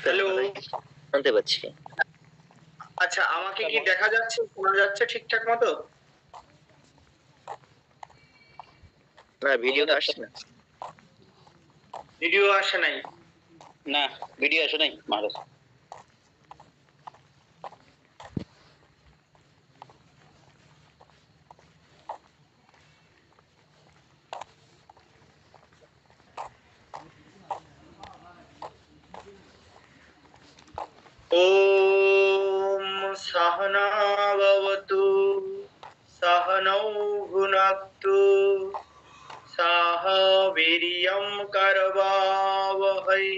Hello, শুনতে পাচ্ছি। আচ্ছা আমাকে কি দেখা যাচ্ছে, শোনা যাচ্ছে ঠিকঠাক মতো? না, ভিডিওটা আসছে না। ভিডিও আসে নাই? না, ভিডিও আসে নাই মহারাজ। ওম सहना भवतु सहनौ भुनक्तु सह वीर्यं करवावहै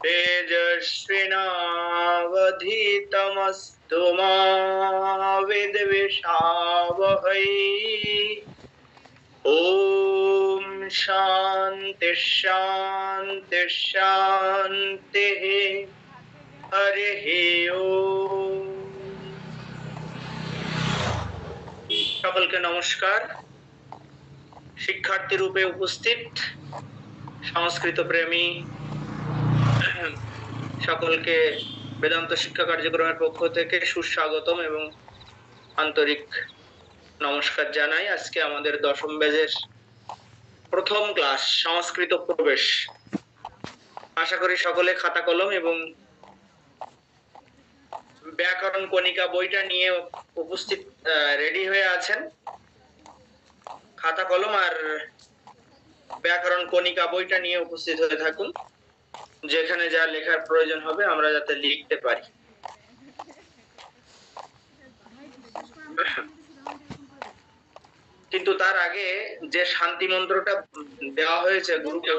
तेजस्विनावधीतमस्तु मा विद्विषावहै। ओम शांति शांति शांतिः। हरिः ओम। সকলকে নমস্কার। শিক্ষার্থী রূপে উপস্থিত সংস্কৃত প্রেমী সকলকে বেদান্ত শিক্ষা কার্যক্রমের পক্ষ থেকে সুস্বাগতম এবং আন্তরিক নমস্কার জানাই। আজকে আমাদের দশম ব্যাচের প্রথম ক্লাস সংস্কৃত প্রবেশ। আশা করি সকলে খাতা কলম এবং ব্যাকরণ কণিকা বইটা নিয়ে উপস্থিত রেডি হয়ে আছেন। খাতা কলম আর ব্যাকরণ কণিকা বইটা নিয়ে উপস্থিত হয়ে থাকুন, যেখানে যা লেখার প্রয়োজন হবে আমরা যাতে লিখতে পারি। কিন্তু তার আগে যে শান্তি মন্ত্রটা দেওয়া হয়েছে গুরুকে,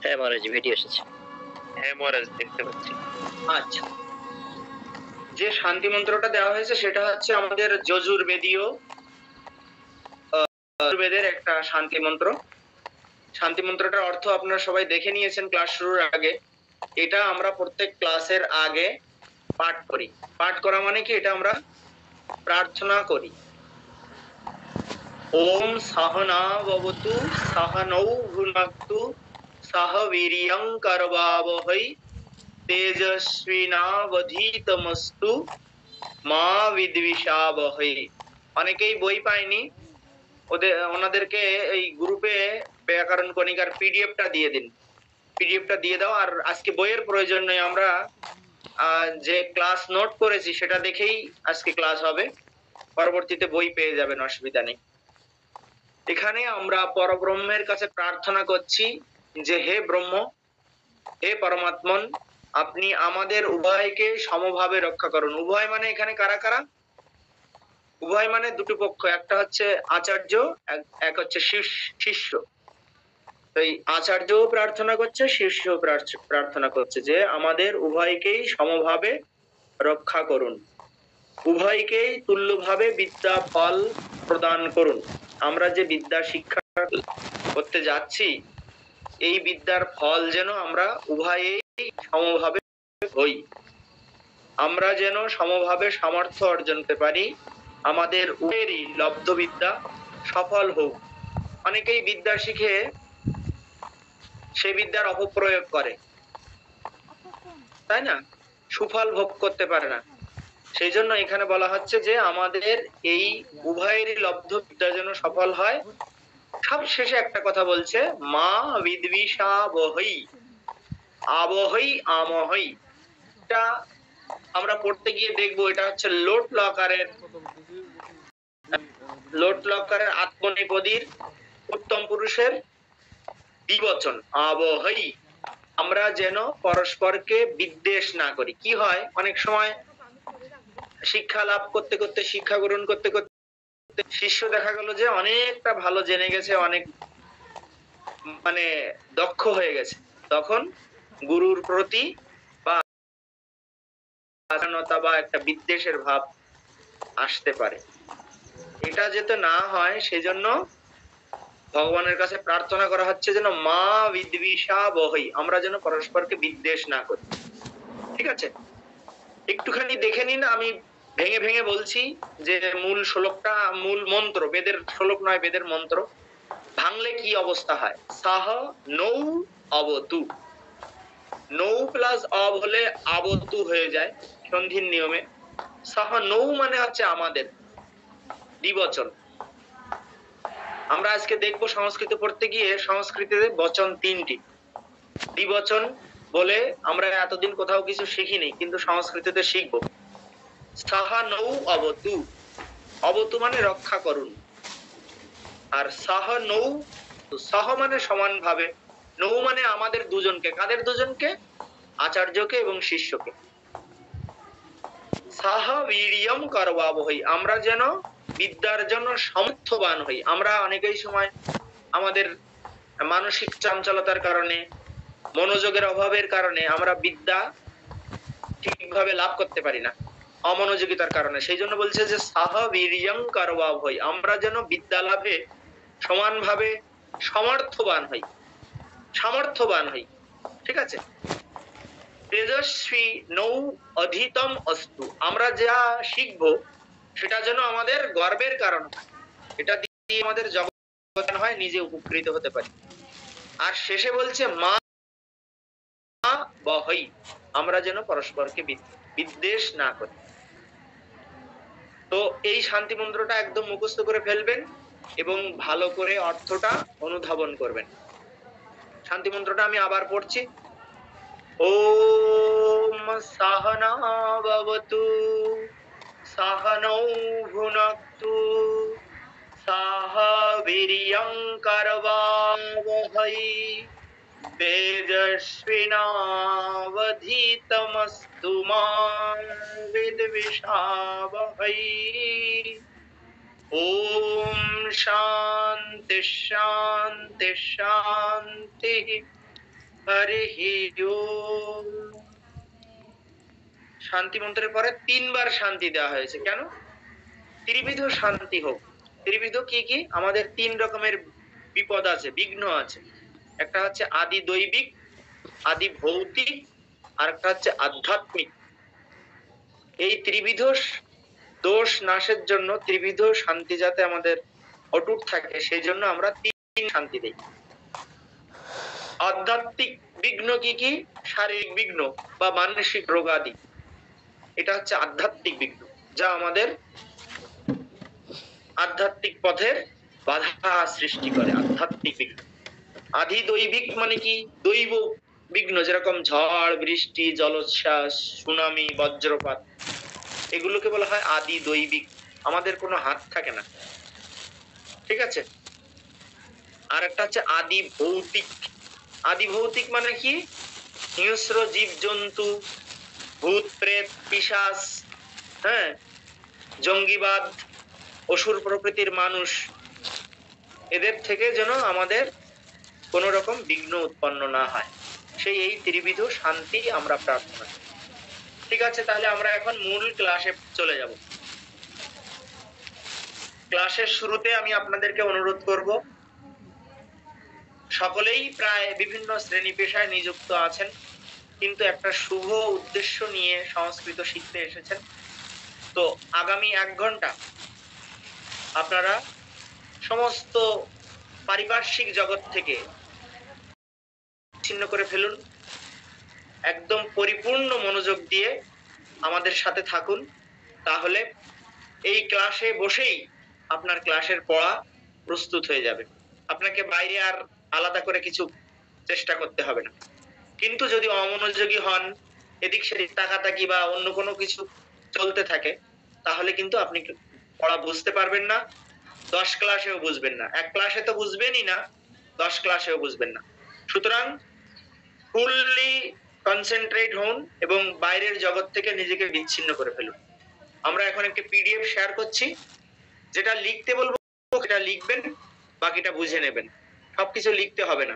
হ্যাঁ মহারাজ, ভিডিও এসেছে। হ্যাঁ মহারাজ, দেখতে পাচ্ছি। আচ্ছা, যে শান্তি মন্ত্রটা দেওয়া হয়েছে সেটা হচ্ছে আমাদের যজুর্বেদীয় বেদের একটা শান্তি মন্ত্র। শান্তি মন্ত্রটার অর্থ আপনারা সবাই দেখে নিয়েছেন ক্লাস শুরুর আগে। এটা আমরা প্রত্যেক ক্লাসের আগে পাঠ করি। পাঠ করা মানে কি, এটা আমরা প্রার্থনা করি। ওম সহনা ভবতু সহনৌ ভুনক্তু সহ বীর্যং করবাবহৈ তেজস্বিনাবধীতমস্তু মা বিদ্বিষাবহৈ। অনেকেই বই পায়নি, ওনাদেরকে এই গ্রুপে ব্যাকরণ কণিকার পিডিএফটা দিয়ে দিন। পিডিএফটা দিয়ে দাও। আর আজকে বইয়ের প্রয়োজন নেই, আমরা যে ক্লাস নোট করেছি সেটা দেখেই আজকে ক্লাস হবে। পরবর্তীতে বই পেয়ে যাবেন, অসুবিধা নেই। এখানে আমরা পরব্রহ্মের কাছে প্রার্থনা করছি যে হে ব্রহ্ম, হে পরমাত্মন, আপনি আমাদের উভয়কে সমভাবে রক্ষা করুন। উভয় মানে এখানে কারা কারা? উভয় মানে দুটো পক্ষ, একটা হচ্ছে আচার্য, এক হচ্ছে শিষ্য। এই আচার্যও প্রার্থনা করছে, শিষ্যও প্রার্থনা করছে যে আমাদের উভয়কেই সমভাবে রক্ষা করুন, উভয়কেই তুল্যভাবে বিদ্যা ফল প্রদান করুন। আমরা যে বিদ্যা শিক্ষা করতে যাচ্ছি, এই বিদ্যার ফল যেন আমরা উভয়েই সমভাবে হই, আমরা যেন সমভাবে সামর্থ্য অর্জন করতে পারি, আমাদের উভয়েরই লব্ধ বিদ্যা সফল হোক। অনেকেই বিদ্যা শিখে সে বিদ্যার অপপ্রয়োগ করে, তাই না? সুফল ভোগ করতে পারে না। সেই জন্য এখানে বলা হচ্ছে যে আমাদের এই উভয়েরই লব্ধ বিদ্যা যেন সফল হয়। সব শেষে একটা কথা বলছে, মা বিদ্বিষাবহৈ আবহৈ আমহৈ। এটা আমরা পড়তে গিয়ে দেখবো, এটা হচ্ছে লোট লকারের আত্মনেপদীর উত্তম পুরুষের দ্বিবচন আবহৈ। আমরা যেন পরস্পরকে বিদ্বেষ না করি। কি হয়, অনেক সময় শিক্ষা লাভ করতে করতে, শিক্ষা গ্রহণ করতে করতে শিষ্য দেখা গেল যে অনেকটা ভালো জেনে গেছে, অনেক মানে দক্ষ হয়ে গেছে, তখন গুরুর প্রতি বা একটা বিদ্বেষের ভাব আসতে পারে। এটা যাতে না হয় সেজন্য ভগবানের কাছে প্রার্থনা করা হচ্ছে যেন মা বিদ্বিষা বহই, আমরা যেন পরস্পরকে বিদ্বেষ না করি। ঠিক আছে, একটুখানি দেখে নিন, আমি ভেঙে ভেঙে বলছি যে মূল শ্লোকটা, মূল মন্ত্র, বেদের শ্লোক নয়, বেদের মন্ত্র ভাঙলে কি অবস্থা হয়। সাহ নৌ অবতু, নৌ প্লাস অব হলে আবতু হয়ে যায় সন্ধির নিয়মে। সাহ নৌ মানে হচ্ছে আমাদের, দ্বিবচন। আমরা আজকে দেখবো সংস্কৃত পড়তে গিয়ে সংস্কৃতিতে বচন তিনটি, দ্বিবচন বলে আমরা এতদিন কোথাও কিছু শিখিনি, কিন্তু সংস্কৃতিতে শিখবো। সাহা নৌ অবতু, অবতু মানে রক্ষা করুন, আর সাহ নৌ, সাহ মানে সমান ভাবে, নৌ মানে আমাদের দুজনকে। কাদের দুজনকে? আচার্যকে এবং শিষ্যকে। সাহ বীর্যম করবাবহৈ, আমরা যেন বিদ্যার জন্য সমর্থবান হই। আমরা অনেকেই সময় আমাদের মানসিক চঞ্চলতার কারণে, মনোযোগের অভাবের কারণে আমরা বিদ্যা ঠিকভাবে লাভ করতে পারি না, অমনোযোগিতার কারণে। সেই জন্য বলছে যে সাহ বীর্যং করবাবহৈ, আমরা যেন বিদ্যা লাভে সমানভাবে সমর্থবান হই, সামর্থ্যবান হই। ঠিক আছে, তেজস্বী নৌ অধীতম অস্তু, আমরা যা শিখবো সেটা যেন আমাদের গর্বের কারণ হয়, এটা দিয়ে আমাদের জগৎ হয়, নিজে উপকৃত হতে পারি। আর শেষে বলছে মা বহই, আমরা যেন পরস্পরকে বিদ্বেষ না করি। তো এই শান্তি মন্ত্রটা একদম মুখস্থ করে ফেলবেন এবং ভালো করে অর্থটা অনুধাবন করবেন। শান্তি মন্ত্রটা আমি আবার পড়ছি। ওম সাহনা ভবতু সাহনৌ ভুনক্তু সাহ বীর্যং করবাবহৈ তেজস্বিনাবধীতমস্তু মা বিদ্বিষাবহৈ। ওম শান্তি শান্তি শান্তি, হরি ওম। শান্তি মন্ত্রের পরে তিনবার শান্তি দেওয়া হয়েছে কেন? ত্রিবিধ শান্তি হোক। ত্রিবিধ কি কি? আমাদের তিন রকমের বিপদ আছে, বিঘ্ন আছে। একটা হচ্ছে আদি দৈবিক, আদি ভৌতিক, আর একটা হচ্ছে আধ্যাত্মিক। এই ত্রিবিধ দোষ নাশের জন্য, ত্রিবিধ শান্তি যাতে আমাদের অটুট থাকে, সেই জন্য আমরা তিন শান্তি দেই। আধ্যাত্মিক বিঘ্ন কি কি? শারীরিক বিঘ্ন বা মানসিক রোগাদি, এটা হচ্ছে আধ্যাত্মিক বিঘ্ন, যা আমাদের আধ্যাত্মিক পথের বাধা সৃষ্টি করে, আধ্যাত্মিক বিঘ্ন। আধি দৈবিক মানে কি? দৈব বিঘ্ন, যেরকম ঝড় বৃষ্টি, জলোচ্ছ্বাস, সুনামি, বজ্রপাত, এগুলোকে বলা হয় আদি দৈবিক, আমাদের কোনো হাত থাকে না। ঠিক আছে, আর একটা হচ্ছে আদি ভৌতিক। আদি ভৌতিক মানে কি? হিংস্র জীব জন্তু, ভূত প্রেত পিশাচ, হ্যাঁ, জঙ্গিবাদ, অসুর প্রকৃতির মানুষ, এদের থেকে যেন আমাদের কোন রকম বিঘ্ন উৎপন্ন না হয়, সেই এই ত্রিবিধ শান্তি আমরা প্রার্থনা করি। ঠিক আছে, তাহলে আমরা এখন মূল ক্লাসে চলে যাব। ক্লাসের শুরুতে আমি আপনাদেরকে অনুরোধ করব, সকলেই প্রায় বিভিন্ন শ্রেণী পেশায় নিযুক্ত আছেন, কিন্তু একটা শুভ উদ্দেশ্য নিয়ে সংস্কৃত শিখতে এসেছেন। তো আগামী 1 ঘন্টা আপনারা সমস্ত পারিপার্শ্বিক জগৎ থেকে ছিন্ন করে ফেলুন, একদম পরিপূর্ণ মনোযোগ দিয়ে আমাদের সাথে থাকুন। তাহলে এই ক্লাসে বসেই আপনার ক্লাসের পড়া প্রস্তুত হয়ে যাবে, আপনাকে বাইরে আর আলাদা করে কিছু চেষ্টা করতে হবে না। কিন্তু যদি অমনোযোগী হন, এদিক সেদিক তাকাতাকি বা অন্য কোনো কিছু চলতে থাকে, তাহলে কিন্তু আপনি পড়া বুঝতে পারবেন না, 10 ক্লাসেও বুঝবেন না। 1 ক্লাসে তো বুঝবেনই না, 10 ক্লাসেও বুঝবেন না। সুতরাং ফুললি কনসেন্ট্রেট হন এবং বাইরের জগৎ থেকে নিজেকে বিচ্ছিন্ন করে ফেলুন। আমরা এখন একটি পিডিএফ শেয়ার করছি, যেটা লিখতে বলবো সেটা লিখবেন, বাকিটা বুঝে নেবেন, সবকিছু লিখতে হবে না।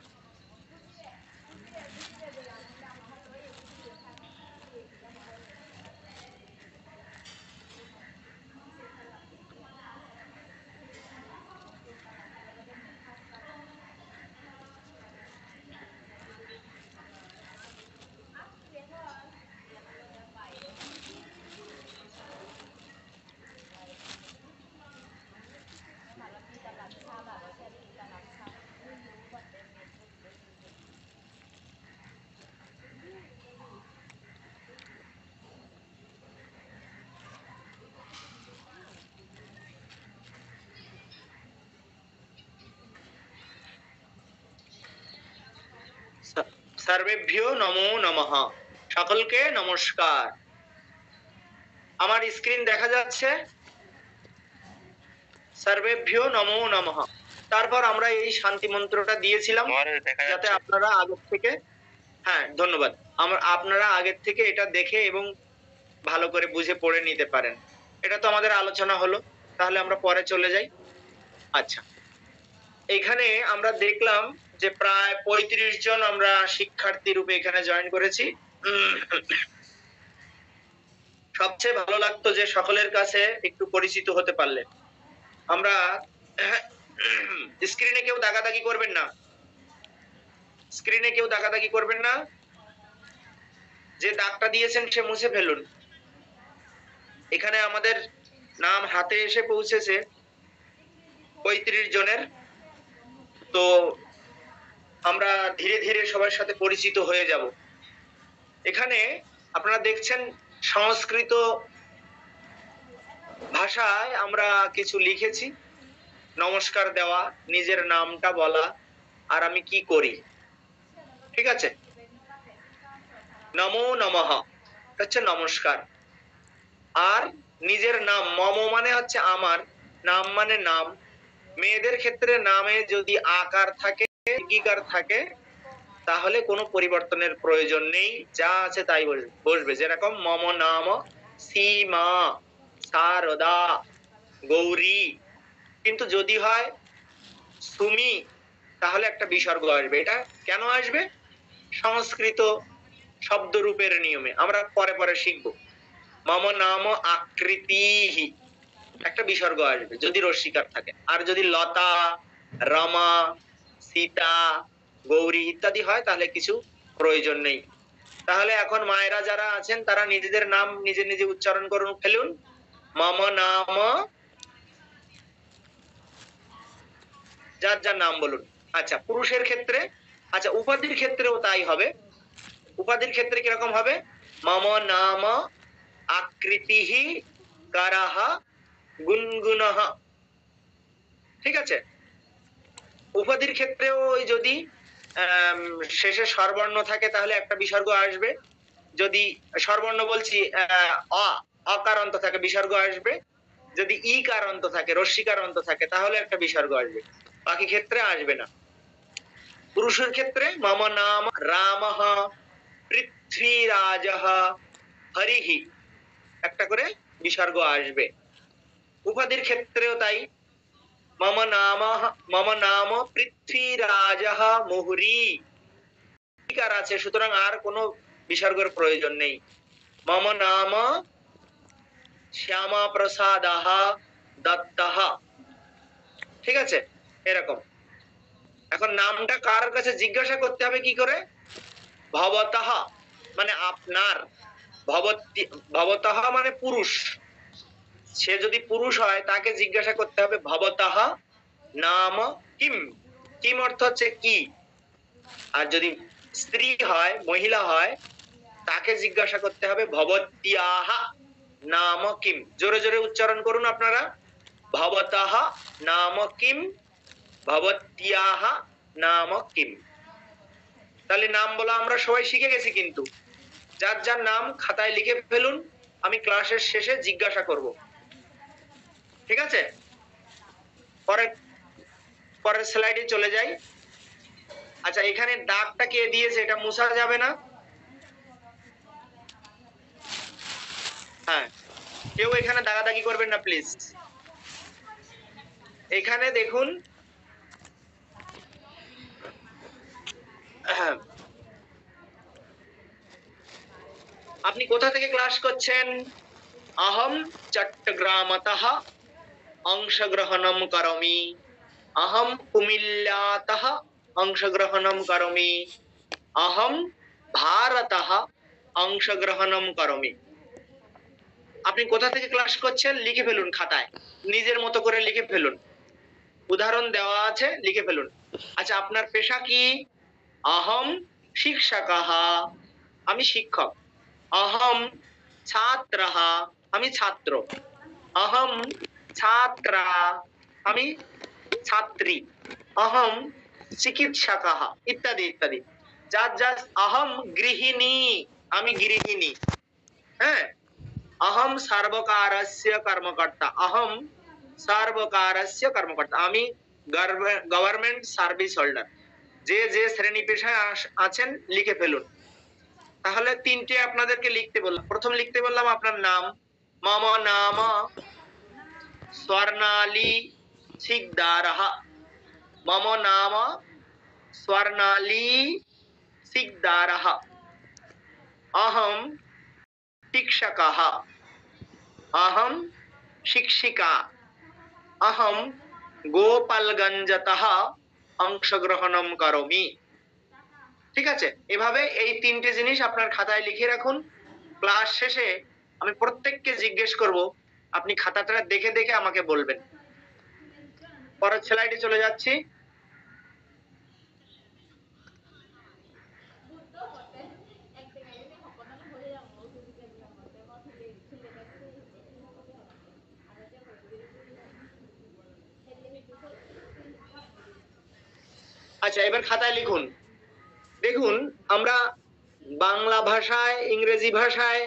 সর্বেভ্যো নমো নমঃ। সকলকে নমস্কার। আমার স্ক্রিন দেখা যাচ্ছে? সর্বেভ্যো নমো নমঃ। তারপর আমরা এই শান্তি মন্ত্রটা দিয়েছিলাম মহারাজ দেখা যাতে যাচ্ছে। আপনারা আগের থেকে, হ্যাঁ ধন্যবাদ, আপনারা আগের থেকে এটা দেখে এবং ভালো করে বুঝে পড়ে নিতে পারেন। এটা তো আমাদের আলোচনা হলো, তাহলে আমরা পরে চলে যাই। আচ্ছা, এখানে আমরা দেখলাম যে প্রায় 35 জন আমরা শিক্ষার্থী রূপে এখানে জয়েন করেছি। সবচেয়ে ভালো লাগতো যে সকলের কাছে একটু পরিচিত হতে পারলে। আমরা স্ক্রিনে কেউ দাগাদাগি করবেন না, স্ক্রিনে কেউ দাগাদাগি করবেন না। যে দাগটা দিয়েছেন সে মুছে ফেলুন। এখানে আমাদের নাম হাতে এসে পৌঁছেছে 35 জনের। তো আমরা ধীরে ধীরে সবার সাথে পরিচিত হয়ে যাব। এখানে আপনারা দেখছেন সংস্কৃত ভাষায় আমরা কিছু লিখেছি। নমস্কার দেওয়া, নিজের নামটা বলা, আর আমি কি করি। ঠিক আছে, নমো নমঃ হচ্ছে নমস্কার। আর নিজের নাম, মম মানে হচ্ছে আমার, নাম মানে নাম। মেয়েদের ক্ষেত্রে নামে যদি আকার থাকে, ইকার থাকে, তাহলে কোনো পরিবর্তনের প্রয়োজন নেই, যা আছে তাই বসবে। যেরকম মম নাম সীমা, সারদা, গৌরী। কিন্তু যদি হয় সুমি, তাহলে একটা বিসর্গ আসবে। এটা কেন আসবে? সংস্কৃত শব্দরূপের নিয়মে, আমরা পরে পরে শিখবো। মম নাম আকৃতিহি, একটা বিসর্গ আসবে যদি রস্বীকার থাকে। আর যদি লতা, রমা, সীতা, গৌরী ইত্যাদি হয় তাহলে কিছু প্রয়োজন নেই। তাহলে এখন মায়েরা যারা আছেন তারা নিজেদের নাম নিজে নিজে উচ্চারণ করুন, ফেলুন। মম নাম, যার যার নাম বলুন। আচ্ছা, পুরুষের ক্ষেত্রে, আচ্ছা উপাধির ক্ষেত্রেও তাই হবে। উপাধির ক্ষেত্রে কিরকম হবে? মম নাম আকৃতিহি কারাহ গুনগুনঃ। ঠিক আছে, উপাধির ক্ষেত্রেও যদি শেষে স্বরবর্ণ থাকে তাহলে একটা বিসর্গ আসবে। যদি স্বরবর্ণ বলছি অকার অন্ত থাকে, বিসর্গ আসবে। যদি ই কার অন্ত থাকে, রস্বীকার অন্ত থাকে, তাহলে একটা বিসর্গ আসবে। বাকি ক্ষেত্রে আসবে না। পুরুষের ক্ষেত্রে মম নাম রামঃ পৃথ্বীরাজঃ হরিহি, একটা করে বিসর্গ আসবে। উপাধির ক্ষেত্রেও তাই, মম নাম পৃথ্বীরাজঃ মুহুরী, কার আছে, সুতরাং আর কোনো বিসর্গের প্রয়োজন নেই। মম নাম শ্যামা প্রসাদঃ দত্তঃ। ঠিক আছে, এরকম। এখন নামটা কার কাছে জিজ্ঞাসা করতে হবে কি করে? ভবতঃ মানে আপনার, ভবতঃ মানে পুরুষ। সে যদি পুরুষ হয় তাকে জিজ্ঞাসা করতে হবে ভবতঃ নাম কিম। কিম অর্থ হচ্ছে কি। আর যদি স্ত্রী হয়, মহিলা হয়, তাকে জিজ্ঞাসা করতে হবে ভবত্যাহ নাম কিম। জোরে জোরে উচ্চারণ করুন আপনারা। ভবতঃ নাম কিম, ভবত্যাহ নাম কিম। তাহলে নাম বলা আমরা সবাই শিখে গেছি, কিন্তু যার যার নাম খাতায় লিখে ফেলুন, আমি ক্লাসের শেষে জিজ্ঞাসা করব। ঠিক আছে, পরের স্লাইডে চলে যাই। আচ্ছা, এখানে দাগটা কে দিয়েছে এটা মুছা যাবে না? হ্যাঁ, কেউ এখানে দাগাদাগি করবেন না প্লিজ। এখানে দেখুন, আপনি কোথা থেকে ক্লাস করছেন? अहम चट्टग्रामतः अंशग्रहणं करोमि, अहम कुमिल्लातः अंशग्रहणं करोमि, अहम भारतः अंशग्रहणं करोमि। আপনি কোথা থেকে ক্লাস করছেন লিখে ফেলুন খাতায়, নিজের মতো করে লিখে ফেলুন। উদাহরণ দেওয়া আছে, লিখে ফেলুন। আচ্ছা, আপনার পেশা কি? अहम शिक्षकः, আমি শিক্ষক। अहम छात्रः, আমি ছাত্র। अहम छात्रा, আমি ছাত্রী। अहम চিকিৎসকः, ইত্যাদি ইত্যাদি। জাস্ট अहम गृहिणी, আমি গৃহিণী। হ্যাঁ, अहम सर्वकारस्य কর্মকর্তা, अहम सर्वकारस्य কর্মকর্তা, আমি গভর্নমেন্ট সার্ভিস হোল্ডার। যে যে শ্রেণী পেশায় আছেন লিখে ফেলুন। তাহলে তিনটে আপনাদেরকে লিখতে বললাম। প্রথম লিখতে বললাম আপনার নাম, মম নাম স্বর্ণালী সিকদারः, মম নাম স্বর্ণালী সিকদারः, अहम शिक्षकः, अहम शिक्षिका, अहम গোপালগঞ্জতः অংশগ্রহণম করোমি। ঠিক আছে, এভাবে এই তিনটে জিনিস আপনার খাতায় লিখে রাখুন। ক্লাস শেষে আমি প্রত্যেককে জিজ্ঞেস করব, আপনি খাতাটা দেখে দেখে আমাকে বলবেন। পরের স্লাইডে চলে যাচ্ছি। আচ্ছা, এবার খাতায় লিখুন। দেখুন, আমরা বাংলা ভাষায়, ইংরেজি ভাষায়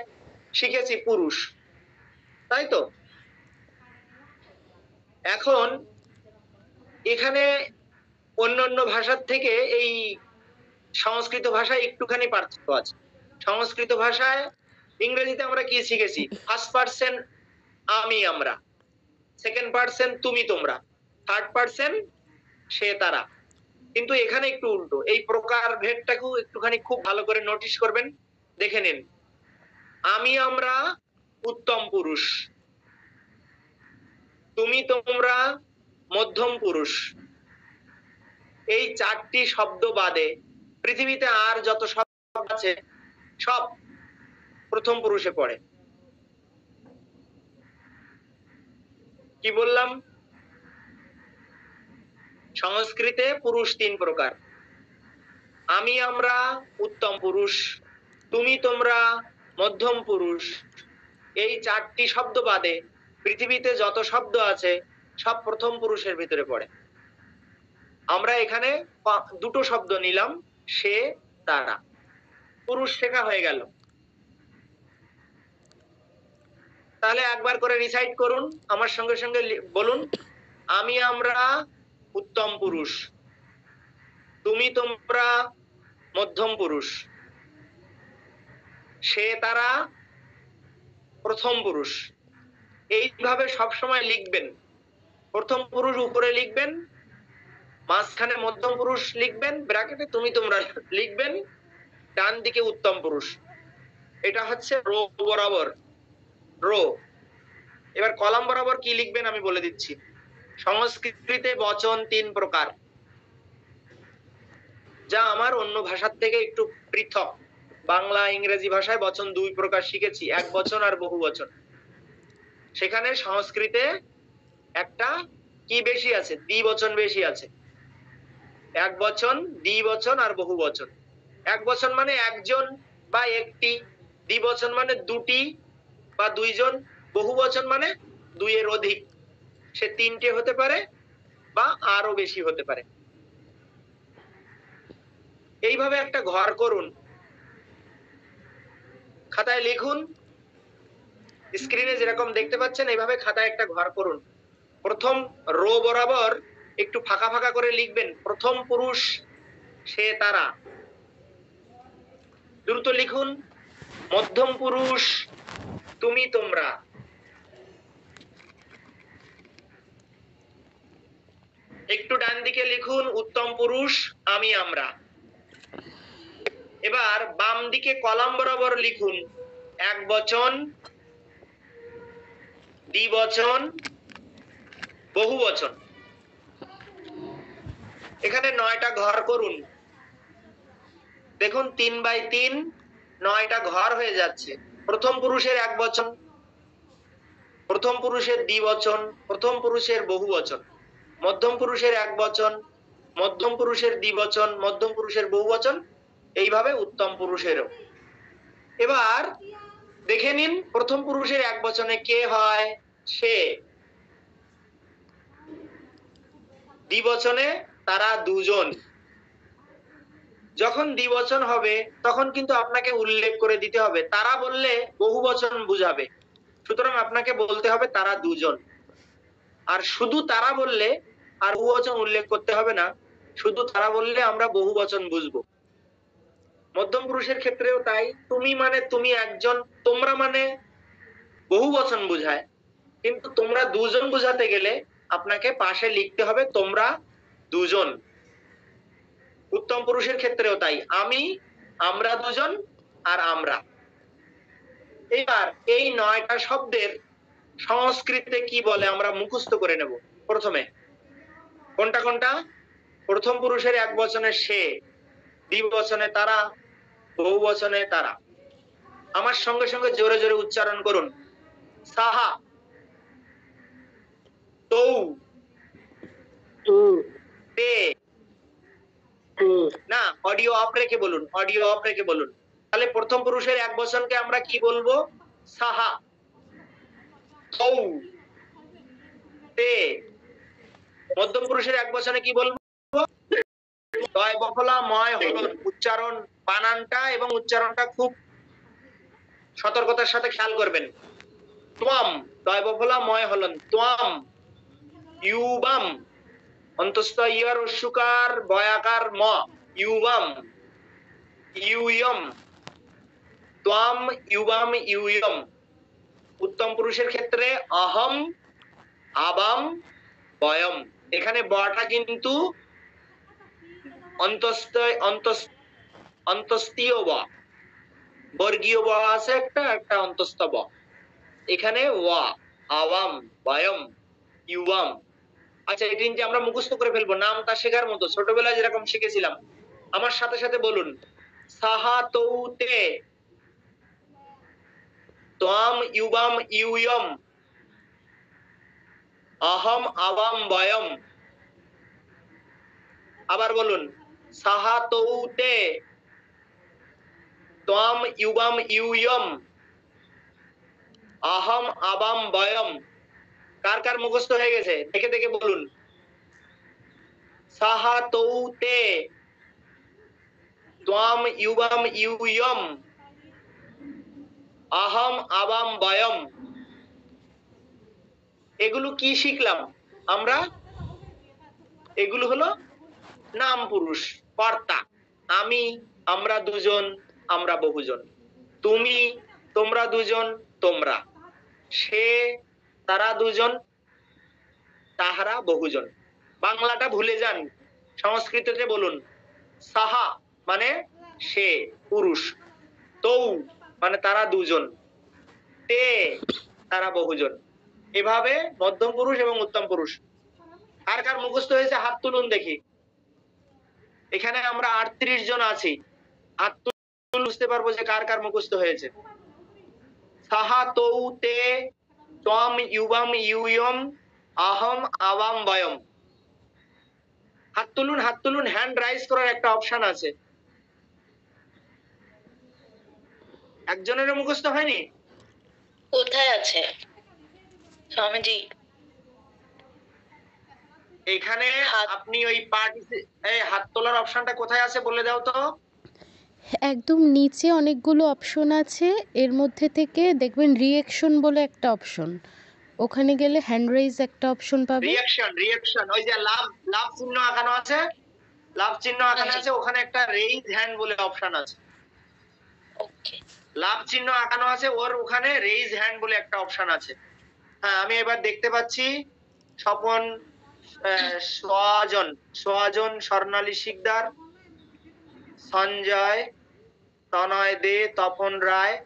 শিখেছি পুরুষ, তাই তো? এখন এখানে অন্যান্য ভাষার থেকে এই সংস্কৃত ভাষায় একটুখানি পার্থক্য আছে। সংস্কৃত ভাষায়, ইংরেজিতে আমরা কি শিখেছি? ফার্স্ট পারসন আমি আমরা, সেকেন্ড পারসন তুমি তোমরা, থার্ড পারসন সে তারা। কিন্তু এখানে একটু উল্টো। এই প্রকার ভেদটাকেও একটুখানি খুব ভালো করে নোটিস করবেন, দেখে নিন। আমি আমরা উত্তম পুরুষ, তুমি তোমরা মধ্যম পুরুষ। এই চারটি শব্দ বাদে পৃথিবীতে আর যত শব্দ আছে সব প্রথম পুরুষে পড়ে। কি বললাম? সংস্কৃতে পুরুষ তিন প্রকার। আমি আমরা উত্তম পুরুষ, তুমি তোমরা মধ্যম পুরুষ। এই চারটি শব্দ বাদে পৃথিবীতে যত শব্দ আছে সব প্রথম পুরুষের ভিতরে পড়ে। আমরা এখানে দুটো শব্দ নিলাম, সে তারা। পুরুষ শেখা হয়ে গেল। তাহলে একবার করে রিসাইট করুন, আমার সঙ্গে সঙ্গে বলুন। আমি আমরা উত্তম পুরুষ, তুমি তোমরা মধ্যম পুরুষ, সে তারা প্রথম পুরুষ। এইভাবে সবসময় লিখবেন। প্রথম পুরুষ উপরে লিখবেন, মাঝখানে মধ্যম পুরুষ লিখবেন, ব্র্যাকেটে তুমি তোমরা লিখবেন, ডান দিকে উত্তম পুরুষ। এটা হচ্ছে রো বরাবর, রো। এবার কলাম বরাবর কি লিখবেন আমি বলে দিচ্ছি। সংস্কৃতে বচন তিন প্রকার, যা আমার অন্য ভাষার থেকে একটু পৃথক। বাংলা ইংরেজি ভাষায় বচন দুই প্রকার শিখেছি, এক বচন আর বহু বচন। সেখানে সংস্কৃতে একটা কি বেশি আছে? দ্বিবচন বেশি আছে। এক বচন, দ্বিবচন আর বহু বচন। এক বচন মানে একজন বা একটি, দ্বিবচন মানে দুটি বা দুইজন, বহু বচন মানে দুইয়ের অধিক। সে তিনটে হতে পারে বা আরো বেশি হতে পারে। এইভাবে একটা ঘর করুন, খাতায় লিখুন। স্ক্রিনে যেরকম দেখতে পাচ্ছেন এইভাবে খাতায় একটা ঘর করুন। প্রথম রো বরাবর একটু ফাঁকা ফাঁকা করে লিখবেন, প্রথম পুরুষ সে তারা। দ্রুত লিখুন, মধ্যম পুরুষ তুমি তোমরা। একটু ডান দিকে লিখুন, উত্তম পুরুষ আমি আমরা। এবার বাম দিকে কলাম বরাবর লিখুন, এক বচন, দ্বিবচন, বহু বচন। এখানে 9টা ঘর করুন। দেখুন 3/3, 9টা ঘর হয়ে যাচ্ছে। প্রথম পুরুষের এক বচন, প্রথম পুরুষের দ্বিবচন, প্রথম পুরুষের বহু বচন, মধ্যম পুরুষের এক বচন, মধ্যম পুরুষের দ্বিবচন, মধ্যম পুরুষের বহু বচন, এইভাবে উত্তম পুরুষেরও। এবার দেখে নিন প্রথম পুরুষের এক বচনে কে হয়? সে। দ্বিবচনে তারা দুজন। যখন দ্বিবচন হবে তখন কিন্তু আপনাকে উল্লেখ করে দিতে হবে। তারা বললে বহুবচন বুঝাবে, সুতরাং আপনাকে বলতে হবে তারা দুজন। আর শুধু তারা বললে আর বহুবচন উল্লেখ করতে হবে না, শুধু তারা বললে আমরা বহুবচন বুঝবো। মধ্যম পুরুষের ক্ষেত্রেও তাই, তুমি মানে তুমি একজন, তোমরা মানে বহুবচন বুঝায়, কিন্তু তোমরা দুজন বুঝাতে গেলে আপনাকে পাশে লিখতে হবে তোমরা দুজন। উত্তম পুরুষের ক্ষেত্রেও তাই, আমি, আমরা দুজন আর আমরা। এবার এই 9টা শব্দের সংস্কৃতে কি বলে আমরা মুখস্থ করে নেব। প্রথমে কোনটা কোনটা? প্রথম পুরুষের এক বচনে সে, দ্বিবচনে তারা, বহুবচনে তারা। আমার সঙ্গে সঙ্গে জোরে জোরে উচ্চারণ করুন। সাহা, তৌ, তে। না, অডিও অফ রেখে বলুন, অডিও অফ রেখে বলুন। তাহলে প্রথম পুরুষের এক বচনকে আমরা কি বলবো? সাহা, তৌ, তে। মধ্যম পুরুষের এক বচনে কি বলবো? তয় বফলা ময় হলন। উচ্চারণ, বানানটা এবং উচ্চারণটা খুব সতর্কতার সাথে খেয়াল করবেন। ত্বম, তয় বফলা ময় হলন, ত্বম। ইউবাম, অন্তস্থ ইয়ার অস্যকার বয়াকার ম, ইউবাম। ইউয়ম, ত্বম ইউবাম ইউয়ম। উত্তম পুরুষের ক্ষেত্রে অহম, আবাম, বয়ম। এখানে বটা কিন্তু অন্তস্তীয় ব, বর্গীয় ব আছে একটা, একটা অন্তস্থ ব। এখানে ওয়া, আওয়াম, বয়ম, ইউবাম। আচ্ছা, এই তিনটি আমরা মুখস্থ করে ফেলবো, নামটা শেখার মতো, ছোটবেলায় যেরকম শিখেছিলাম। আমার সাথে সাথে বলুন। সাহা তৌতে, ত্বম ইউবাম ইউয়ম, অহম আবাম বয়ম। আবার বলুন। সাহা তৌতে, ত্বম ইউবাম ইউয়ম, অহম আবাম বয়ম। কার কার মুখস্থ হয়ে গেছে দেখে দেখে বলুন। সাহা তৌতে, ত্বম ইউবাম ইউয়ম, অহম আবাম বয়ম। এগুলো কি শিখলাম আমরা? এগুলো হলো নাম পুরুষ, কর্তা। আমি, আমরা দুজন, আমরা বহুজন। তুমি, তোমরা দুজন, তোমরা। সে, তারা দুজন, তাহারা বহুজন। বাংলাটা ভুলে যান, সংস্কৃততে বলুন। সাহা মানে সে, পুরুষ। তৌ মানে তারা দুজন। তে, তারা বহুজন। এভাবে মধ্যম পুরুষ এবং উত্তম পুরুষ। কার কার মুখস্থ হয়েছে হাত তুলুন দেখি। এখানে আমরা 38 জন আছি, হাত তুলুন, বুঝতে পারবো যে কার কার মুখস্থ হয়েছে। সাহা তৌ তে, ত্বম ইউবাম ইউয়ম, অহম আবাম বয়ম। হাত তুলুন, হাত তুলুন। হ্যান্ড রাইজ করার একটা অপশন আছে। একজনেরও মুখস্থ হয়নি? কোথায় আছে স্বামীজি? এখানে আপনি ওই হাত তোলার অপশনটা কোথায় আছে বলে দাও তো। একদম নিচে অনেকগুলো অপশন আছে, এর মধ্যে থেকে দেখবেন রিঅ্যাকশন বলে একটা অপশন, ওখানে গেলে হ্যান্ড রেইজ একটা অপশন পাবে। রিঅ্যাকশন, রিঅ্যাকশন, ওই যে লাভ, লাভ চিহ্ন আঁকানো আছে, লাভ চিহ্ন আঁকানো আছে, ওখানে একটা রেইজ হ্যান্ড বলে অপশন আছে। ওকে, লাভ চিহ্ন আঁকানো আছে, ওর ওখানে রেইজ হ্যান্ড বলে একটা অপশন আছে। হ্যাঁ, আমি এবার দেখতে পাচ্ছি। স্বপন, সোয়াজন, স্বর্ণালী শিকদার, সঞ্জয়, তনয় দে, তপন রায়,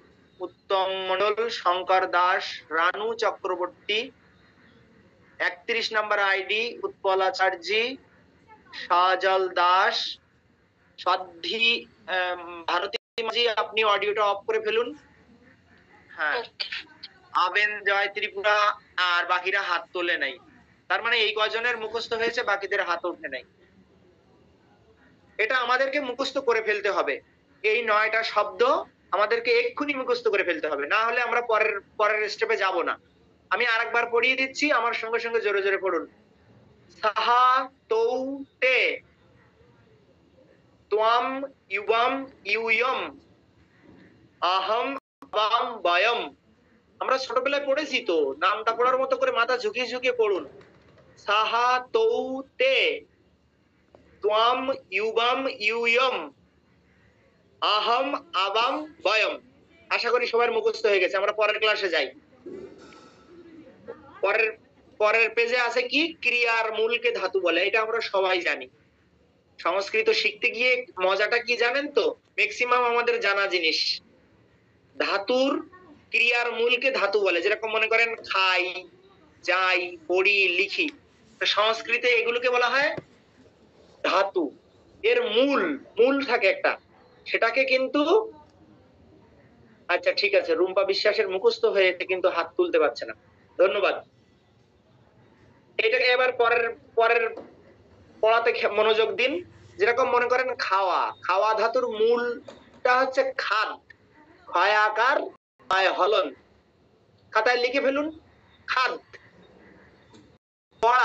উত্তম মন্ডল, শঙ্কর দাস, রানু চক্রবর্তী, 31 নম্বর আইডি উৎপলা চার্জি, শাহজাল দাস, সাধ্বী, ভারতী মাঝি। আপনি অডিওটা অফ করে ফেলুন। হ্যাঁ, আবেন জয় ত্রিপুরা, আর বাকিরা হাত তোলে নাই। তার মানে এই কয়জনের মুখস্থ হয়েছে, বাকিদের হাত ওঠে নাই। এটা আমাদেরকে মুখস্থ করে ফেলতে হবে। এই 9টা শব্দ আমাদেরকে এক্ষুনি মুখস্থ করে ফেলতে হবে, না হলে আমরা পরের স্টেপে যাব না। আমি আরেকবার পড়িয়ে দিচ্ছি, আমার সঙ্গে সঙ্গে জোরে জোরে পড়ুন। সাহা তৌ তে, ত্বম ইউবম ইউয়ম আহম আবাম বয়ম। আমরা ছোটবেলায় পড়েছি তো, নামটা পড়ার মতো করে মাথা ঝুঁকিয়ে ঝুঁকিয়ে পড়ুন। সাহা তৌ তে ত্বম ইউবম ইউয়ম আহম আবাম বয়ম। আশা করি সবার মুখস্থ হয়ে গেছে। আমরা পরের ক্লাসে যাই। পরের পরের পেজে আছে কি, ক্রিয়ার মূলকে ধাতু বলে। এটা আমরা সবাই জানি। সংস্কৃত শিখতে গিয়ে মজাটা কি জানেন তো, ম্যাক্সিমাম আমাদের জানা জিনিস। ধাতুর ক্রিয়ার মূলকে ধাতু বলে। যেরকম মনে করেন খাই, যাই, পড়ি, লিখি, তো সংস্কৃতে এগুলোকে বলা হয় ধাতু। এর মূল থাকে একটা, সেটাকে কিন্তু, আচ্ছা ঠিক আছে, রুম্পা বিশ্বাসের মুখস্থ হয়েছে কিন্তু হাত তুলতে পারছে না, ধন্যবাদ। এটাকে এবার পরের পরের পড়াতে মনোযোগ দিন। যেরকম মনে করেন খাওয়া, খাওয়া ধাতুর মূলটা হচ্ছে খাদ, ক্ষয় আকার ক্ষয় হলন। খাতায় লিখে ফেলুন, খাদ। পড়া,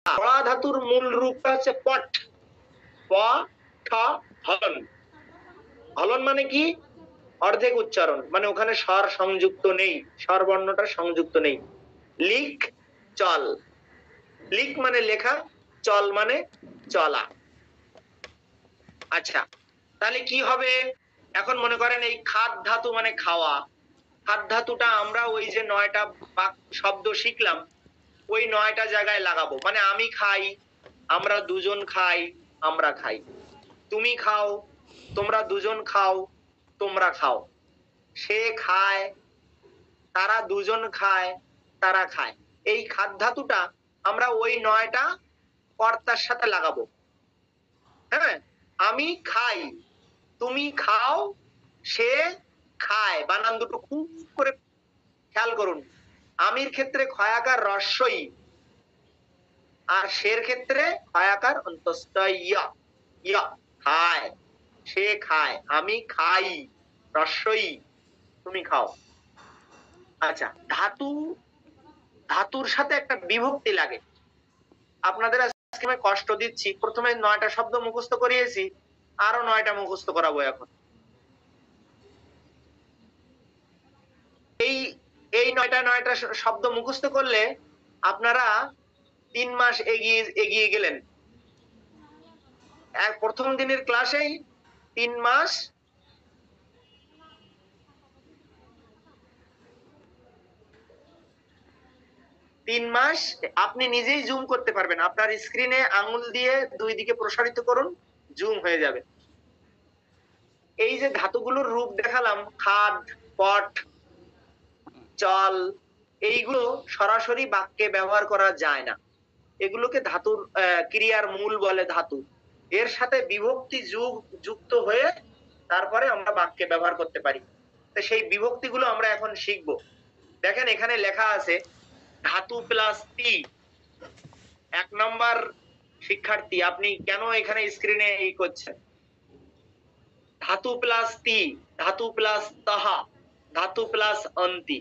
পড়া ধাতুর মূল রূপটা হচ্ছে পট, প ঠ হলন। হলন মানে কি, অর্ধেক উচ্চারণ, মানে ওখানে স্বর সংযুক্ত নেই, স্বর বর্ণটা সংযুক্ত নেই। লিখ চল, লিখ মানে লেখা, চল মানে চলা। আচ্ছা, তাহলে কি হবে? এখন মনে করেন এই খাদ ধাতু মানে খাওয়া, খাদ ধাতুটা আমরা ওই যে 9টা শব্দ শিখলাম, ওই 9টা জায়গায় লাগাবো। মানে আমি খাই, আমরা দুজন খাই, আমরা খাই। তুমি খাও, তোমরা দুজন খাও, তোমরা খাও। সে খায়, তারা দুজন খায়, তারা খায়। এই খাদ ধাতুটা আমরা ওই 9টা কর্তার সাথে লাগাবো। হ্যাঁ, আমি খাই, তুমি খাও, সে খায়। বানান দুটো খুব করে খেয়াল করুন। আমির ক্ষেত্রে ক্ষয়াকার রস্যই, আর সের ক্ষেত্রে ক্ষয়াকার অন্তস্থ ইয়া, ইয়া, খায়, সে খায়, আমি খাই, রস্যই, তুমি খাও। আচ্ছা, ধাতুর সাথে একটা বিভক্তি লাগে। আপনাদের আজকে আমি কষ্ট দিচ্ছি, প্রথমে 9টা শব্দ মুখস্থ করিয়েছি, আরো 9টা মুখস্থ করাবো এখন। এই 9টা শব্দ মুখস্থ করলে আপনারা 3 মাস এগিয়ে গেলেন। প্রথম দিনের ক্লাসেই 3 মাস আপনি নিজেই জুম করতে পারবেন। আপনার স্ক্রিনে আঙুল দিয়ে 2 দিকে প্রসারিত করুন, জুম হয়ে যাবে। এই যে ধাতুগুলোর রূপ দেখালাম, খাদ, পট, চল, এইগুলো সরাসরি বাক্যে ব্যবহার করা যায় না। এগুলোকে ধাতুর ক্রিয়ার মূল বলে ধাতু। এর সাথে বিভক্তি যুক্ত হয়ে তারপরে আমরা বাক্যে ব্যবহার করতে পারি। তো সেই বিভক্তিগুলো আমরা এখন শিখবো। দেখেন এখানে লেখা আছে ধাতু প্লাস তি। 1 নম্বর শিক্ষার্থী, আপনি কেন এখানে স্ক্রিনে এই করছেন? ধাতু প্লাস তি, ধাতু প্লাস তাহা, ধাতু প্লাস অন্তি,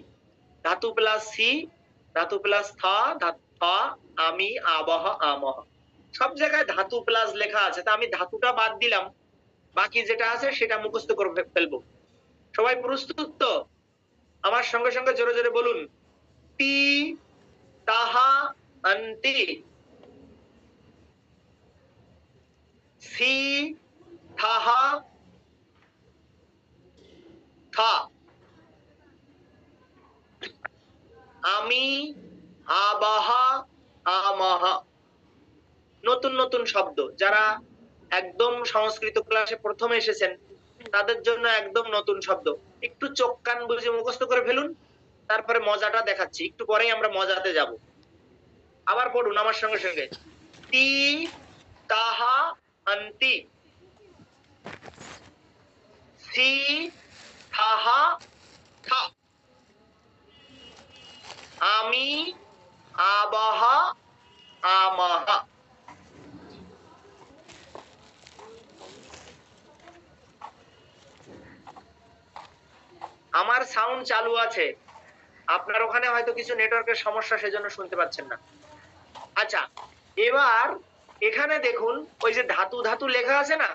ধাতু প্লাস সি, ধাতু প্লাস থা, থা, আমি, আবহ, আমহ। সব জায়গায় ধাতু প্লাস লেখা আছে, তা আমি ধাতুটা বাদ দিলাম, বাকি যেটা আছে সেটা মুখস্থ করে ফেলবো। সবাই প্রস্তুত তো? আমার সঙ্গে সঙ্গে জোরে জোরে বলুন, তি, তাহা, অন্তি, সি, থাহা, থা, আমি, আবাহা, আমহা। নতুন নতুন শব্দ, যারা একদম সংস্কৃত ক্লাসে প্রথম এসেছেন তাদের জন্য একদম নতুন শব্দ। একটু চোখ কান বুঝে মুখস্থ করে ফেলুন, তারপরে মজাটা দেখাচ্ছি। একটু পরেই আমরা মজাতে যাব। আবার পড়ুন আমার সঙ্গে সঙ্গে, তি, তাহা, অন্তি, সি, থাহা, থা, আমি, আবহা, আমহা। আমার সাউন্ড চালু আছে, আপনার ওখানে হয়তো কিছু নেটওয়ার্কের সমস্যা, সেজন্য শুনতে পাচ্ছেন না। আচ্ছা, এবার এখানে দেখুন ওই যে ধাতু ধাতু লেখা আছে না,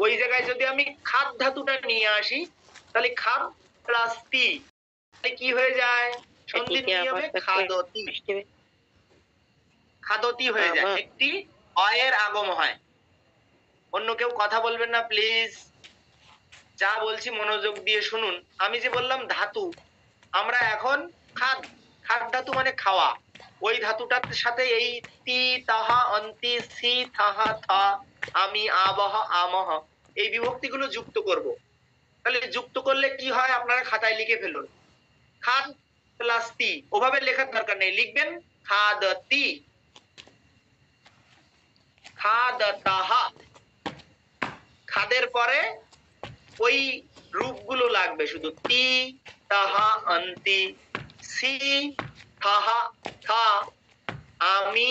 ওই জায়গায় যদি আমি খাদ ধাতুটা নিয়ে আসি তাহলে খাদ প্লাস তি তাহলে কি হয়ে যায়? সন্ধির নিয়মে খাদতি, খাদতি হয়ে যায়, একটি অয়ের আগম হয়। অন্য কেউ কথা বলবেন না প্লিজ, যা বলছি মনোযোগ দিয়ে শুনুন। আমি যে বললাম ধাতু, আমরা এখন খাদ, খাদ ধাতু মানে খাওয়া, ওই ধাতুটার সাথে এই তি তাহা অন্তি সি থাহা থা আমি আবহ আমহ এই বিভক্তিগুলো যুক্ত করব। তাহলে যুক্ত করলে কি হয় আপনারা খাতায় লিখে ফেলুন। খাদ প্লাস তি, ওভাবে লেখার দরকার নেই, লিখবেন খাদতি, খাদতাহা। খাদের পরে ওই রূপগুলো লাগবে শুধু তি তাহা অন্তি সি থাহা থা আমি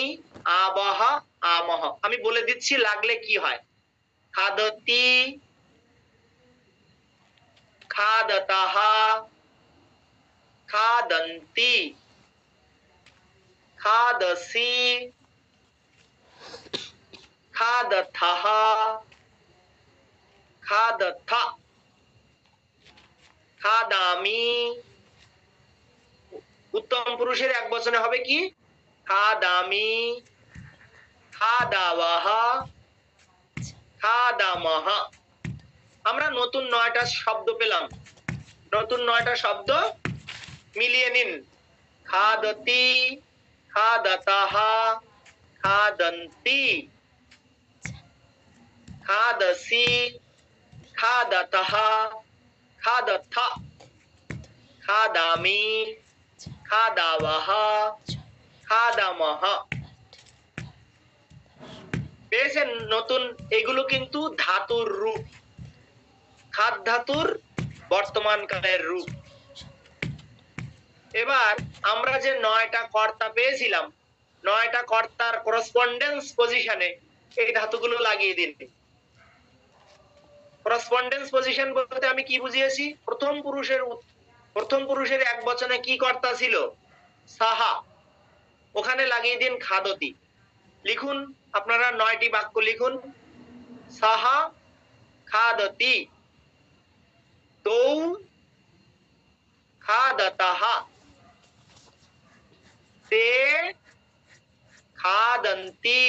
আবহ আমহ। আমি বলে দিচ্ছি লাগলে কি হয়। খাদতি, খাদতাহা, খাদন্তি, খাদসি, খাদথা, খাদথা, খাদামি। উত্তম পুরুষের এক বচনে হবে কি? খাদামি, খাদাওয়াহা, খাদামহা। আমরা নতুন 9টা শব্দ পেলাম, নতুন 9টা শব্দ মিলিয়ে নিন। খাদতি, খাদতাহা, খাদন্তি, খাদসি, খাদতহা, খাদথা, খাদামি, খাদাওয়াহা, খাদামহা। পেয়েছেন নতুন? এগুলো কিন্তু ধাতুর রূপ, খাদ ধাতুর বর্তমান কালের রূপ। এবার আমরা যে 9টা কর্তা পেয়েছিলাম, 9টা কর্তার করসপন্ডেন্স পজিশনে এই ধাতুগুলো লাগিয়ে দিন। করসপন্ডেন্স পজিশন বলতে আমি কি বুঝিয়েছি? প্রথম পুরুষের এক বচনে কি কর্তা ছিল? সাহা, ওখানে লাগিয়ে দিন খাদতি। লিখুন, আপনারা 9টি বাক্য লিখুন। সাহা খাদতি, তৌ খাদতাহা, ते खादन्ति,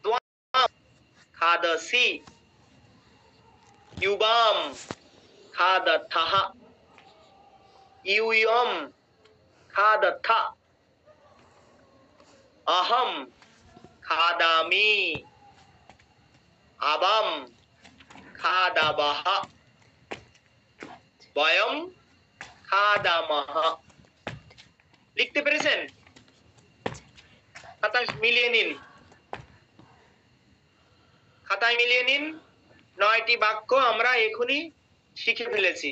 त्वं खादसि, युवां खादथः, यूयं खादथ, अहं खादामि, आवां खादावः, वयं खादामः। লিখতে পেরেছেন? খাতায় মিলিয়ে নিন, খাতায় মিলিয়ে নিন। 9টি বাক্য আমরা এখনই শিখে ফেলেছি।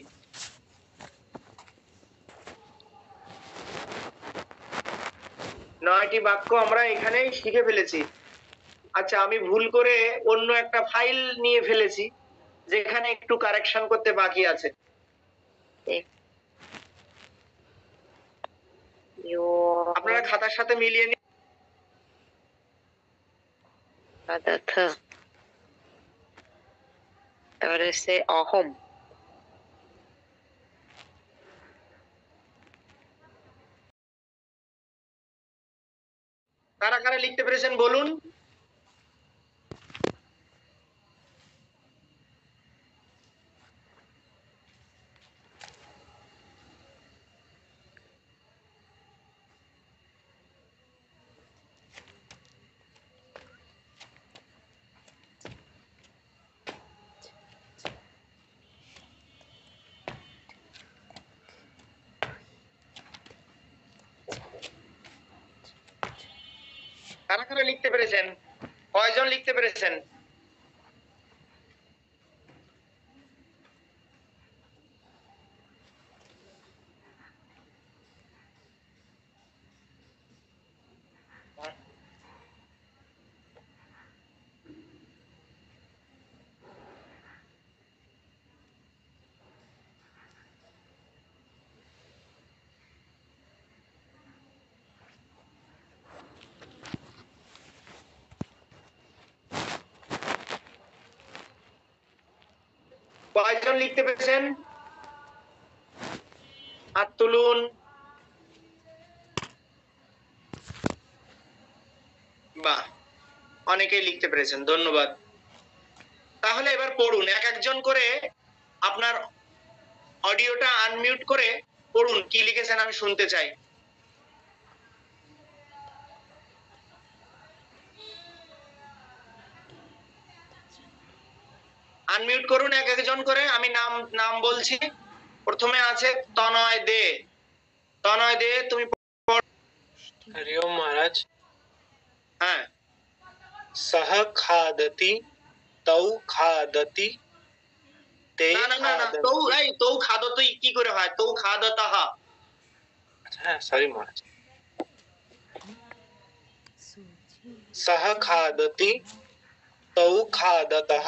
9টি বাক্য আমরা এখানেই শিখে ফেলেছি। আচ্ছা, আমি ভুল করে অন্য একটা ফাইল নিয়ে ফেলেছি যেখানে একটু কারেকশন করতে বাকি আছে। আপনারা খাতার সাথে মিলিয়ে নিন। তাহলে সে অহম, কারা কারা লিখতে পেরেছেন বলুন। কারা কারা লিখতে পেরেছেন? কয়জন লিখতে পেরেছেন? কয়জন লিখতে পেরেছেন? হাত তুলুন। বাহ, অনেকেই লিখতে পেরেছেন, ধন্যবাদ। তাহলে এবার পড়ুন, এক একজন করে আপনার অডিওটা আনমিউট করে পড়ুন, কি লিখেছেন আমি শুনতে চাই। আনমিউট করুন এক একজন করে, আমি নাম নাম বলছি। প্রথমে আছে তনয় দে। তনয় দে, তুমি हरिओम महाराज। হ্যাঁ। सह खादति तौ खादति ते না না না না, खादन्ति। তৌ এই তৌ খাদতই কি করে হয়? তৌ খাদতাহ। हाँ सॉरी महाराज। सह खादति तौ खादतः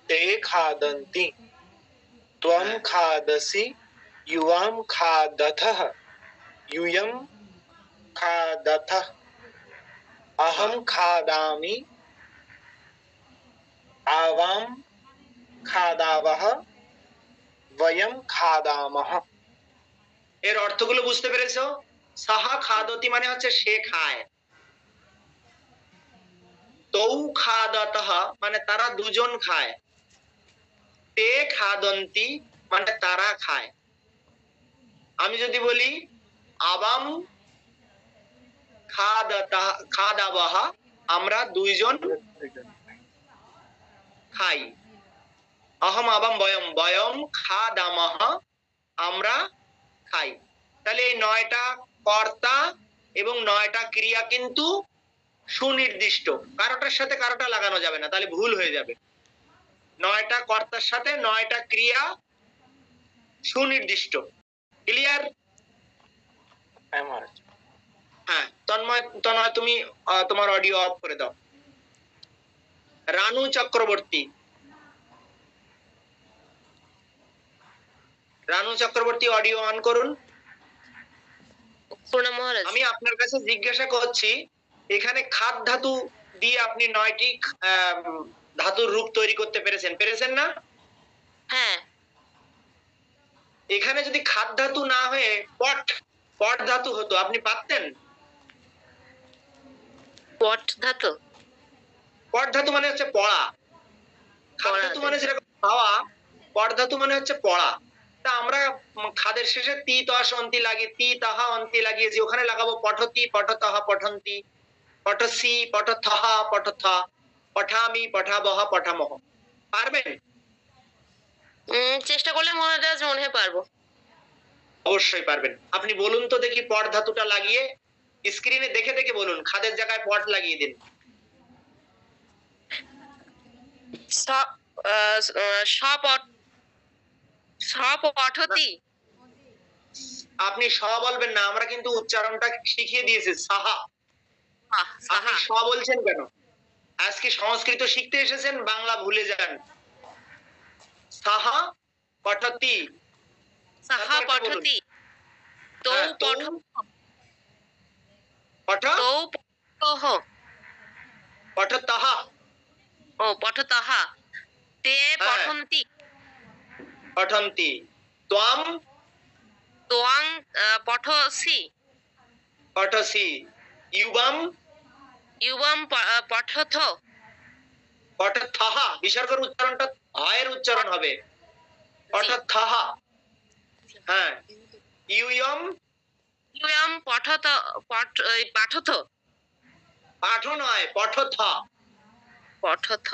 ते खादन्ति त्वं खादसि युवां खादथः यूयं खादथः अहं खादामि आवां खादावः वयं खादामः। এর অর্থগুলো বুঝতে পেরেছো? সাহা খাদতি মানে হচ্ছে সে খায়, তৌ খাদাতাহ মানে তারা দুজন খায়, তে খাদন্তি মানে তারা খায়। আমি যদি বলি আবাম খাদাবাহ আমরা দুইজন খাই, আহম আবাম বয়ম বয়ম খাদামাহ আমরা খাই। তাহলে এই 9টা কর্তা এবং 9টা ক্রিয়া কিন্তু সুনির্দিষ্ট, কারোটার সাথে কারোটা লাগানো যাবে না, তাহলে ভুল হয়ে যাবে। 9টা কর্তার সাথে 9টা ক্রিয়া সুনির্দিষ্ট। ক্লিয়ার? है महाराज। হ্যাঁ, তন্ময় তুমি তোমার অডিও অফ করে দাও। রানু চক্রবর্তী। রানু চক্রবর্তী অডিও অন করুন। প্রণাম মহারাজ। আমি আপনার কাছে জিজ্ঞাসা করছি, এখানে খাদ ধাতু দিয়ে আপনি 9টি ধাতুর রূপ তৈরি করতে পেরেছেন না? হ্যাঁ। এখানে যদি খাদ ধাতু না হয়ে পট ধাতু হতো, আপনি পারতেন? পট ধাতু? পট ধাতু মানে হচ্ছে পড়া, খাদ ধাতু মানে যেরকম খাওয়া, পট ধাতু মানে হচ্ছে পড়া। তা আমরা খাদের শেষে তি তস অন্তি লাগিয়ে তি তাহা অন্তি লাগিয়েছি, ওখানে লাগাবো পঠতি পঠতহ পঠন্তি পঠসি পঠথহ পঠথা পঠামি পঠাবহ পঠামহ। পারবেন? চেষ্টা করলে মহারাজ মনে হয় পারবো। অবশ্যই পারবেন। আপনি বলুন তো দেখি, পট ধাতুটা লাগিয়ে স্ক্রিনে দেখে দেখে বলুন, খাদের জায়গায় পট লাগিয়ে দিন। পঠতি। আপনি স বলবেন না, আমরা কিন্তু উচ্চারণটা শিখিয়ে দিয়েছি সাহা। আপনি স বলছেন কেন? আজকে সংস্কৃত শিখতে এসেছেন, বাংলা ভুলে যান। সাহা পঠতি। সাহা পঠতি তৌ পঠতহ পঠতহ ও পঠতহ তে পঠন্তি পঠন্তি ত্বম ত্বং পঠসি পঠসি ইউবাম পঠথ পঠথহ। বিসর্গের উচ্চারণটা এর উচ্চারণ হবে পঠথহ। হ্যাঁ, ইউয়ম পাঠথ পাঠ নয়, পঠথ। পঠথ।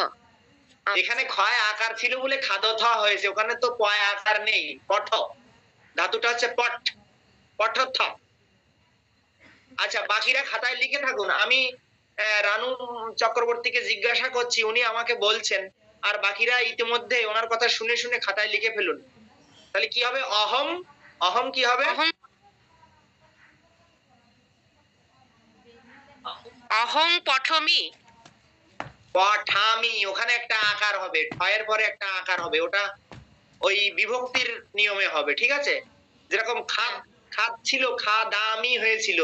এখানে ক্ষয় আকার ছিল বলে খাদথ হয়েছে, ওখানে তো পয় আকার নেই। পঠ ধাতুটা হচ্ছে পট, পঠথ। আচ্ছা, বাকিরা খাতায় লিখে থাকুন, আমি রানু চক্রবর্তীকে জিজ্ঞাসা করছি, উনি আমাকে বলছেন, আর বাকিরা ইতিমধ্যে ওনার কথা শুনে শুনে খাতায় লিখে ফেলুন। তাহলে কি হবে? অহম কি হবে? অহং পঠমি। পঠামি, ওখানে একটা আকার হবে, ঠয়ের পরে একটা আকার হবে, ওটা ওই বিভক্তির নিয়মে হবে, ঠিক আছে? যেরকম খাদ ছিল, খাদামি হয়েছিল,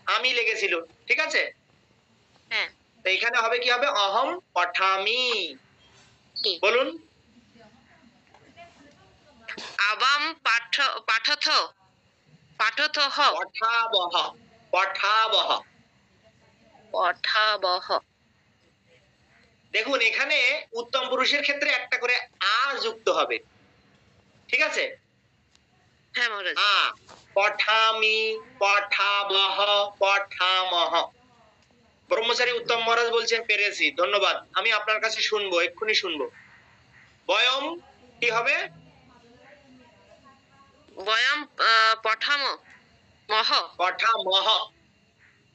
আমি লেগেছিল, ঠিক আছে? হ্যাঁ। এখানে হবে কি হবে? অহম পঠামি। বলুন। আবাম পাঠথ পাঠথহ পঠাবহ পঠাবহ। পঠাবহ। দেখুন এখানে উত্তম পুরুষের ক্ষেত্রে একটা করে আ যুক্ত হবে, ঠিক আছে? হ্যাঁ মহারাজ। আ, পঠামি, পঠাবহ, পঠামহ। ব্রহ্মচারী উত্তম মহারাজ বলছেন পেরেছি, ধন্যবাদ। আমি আপনার কাছে শুনবো, এক্ষুনি শুনবো। বয়ম কি হবে? বয়াম পঠাম মহ। পঠামহ।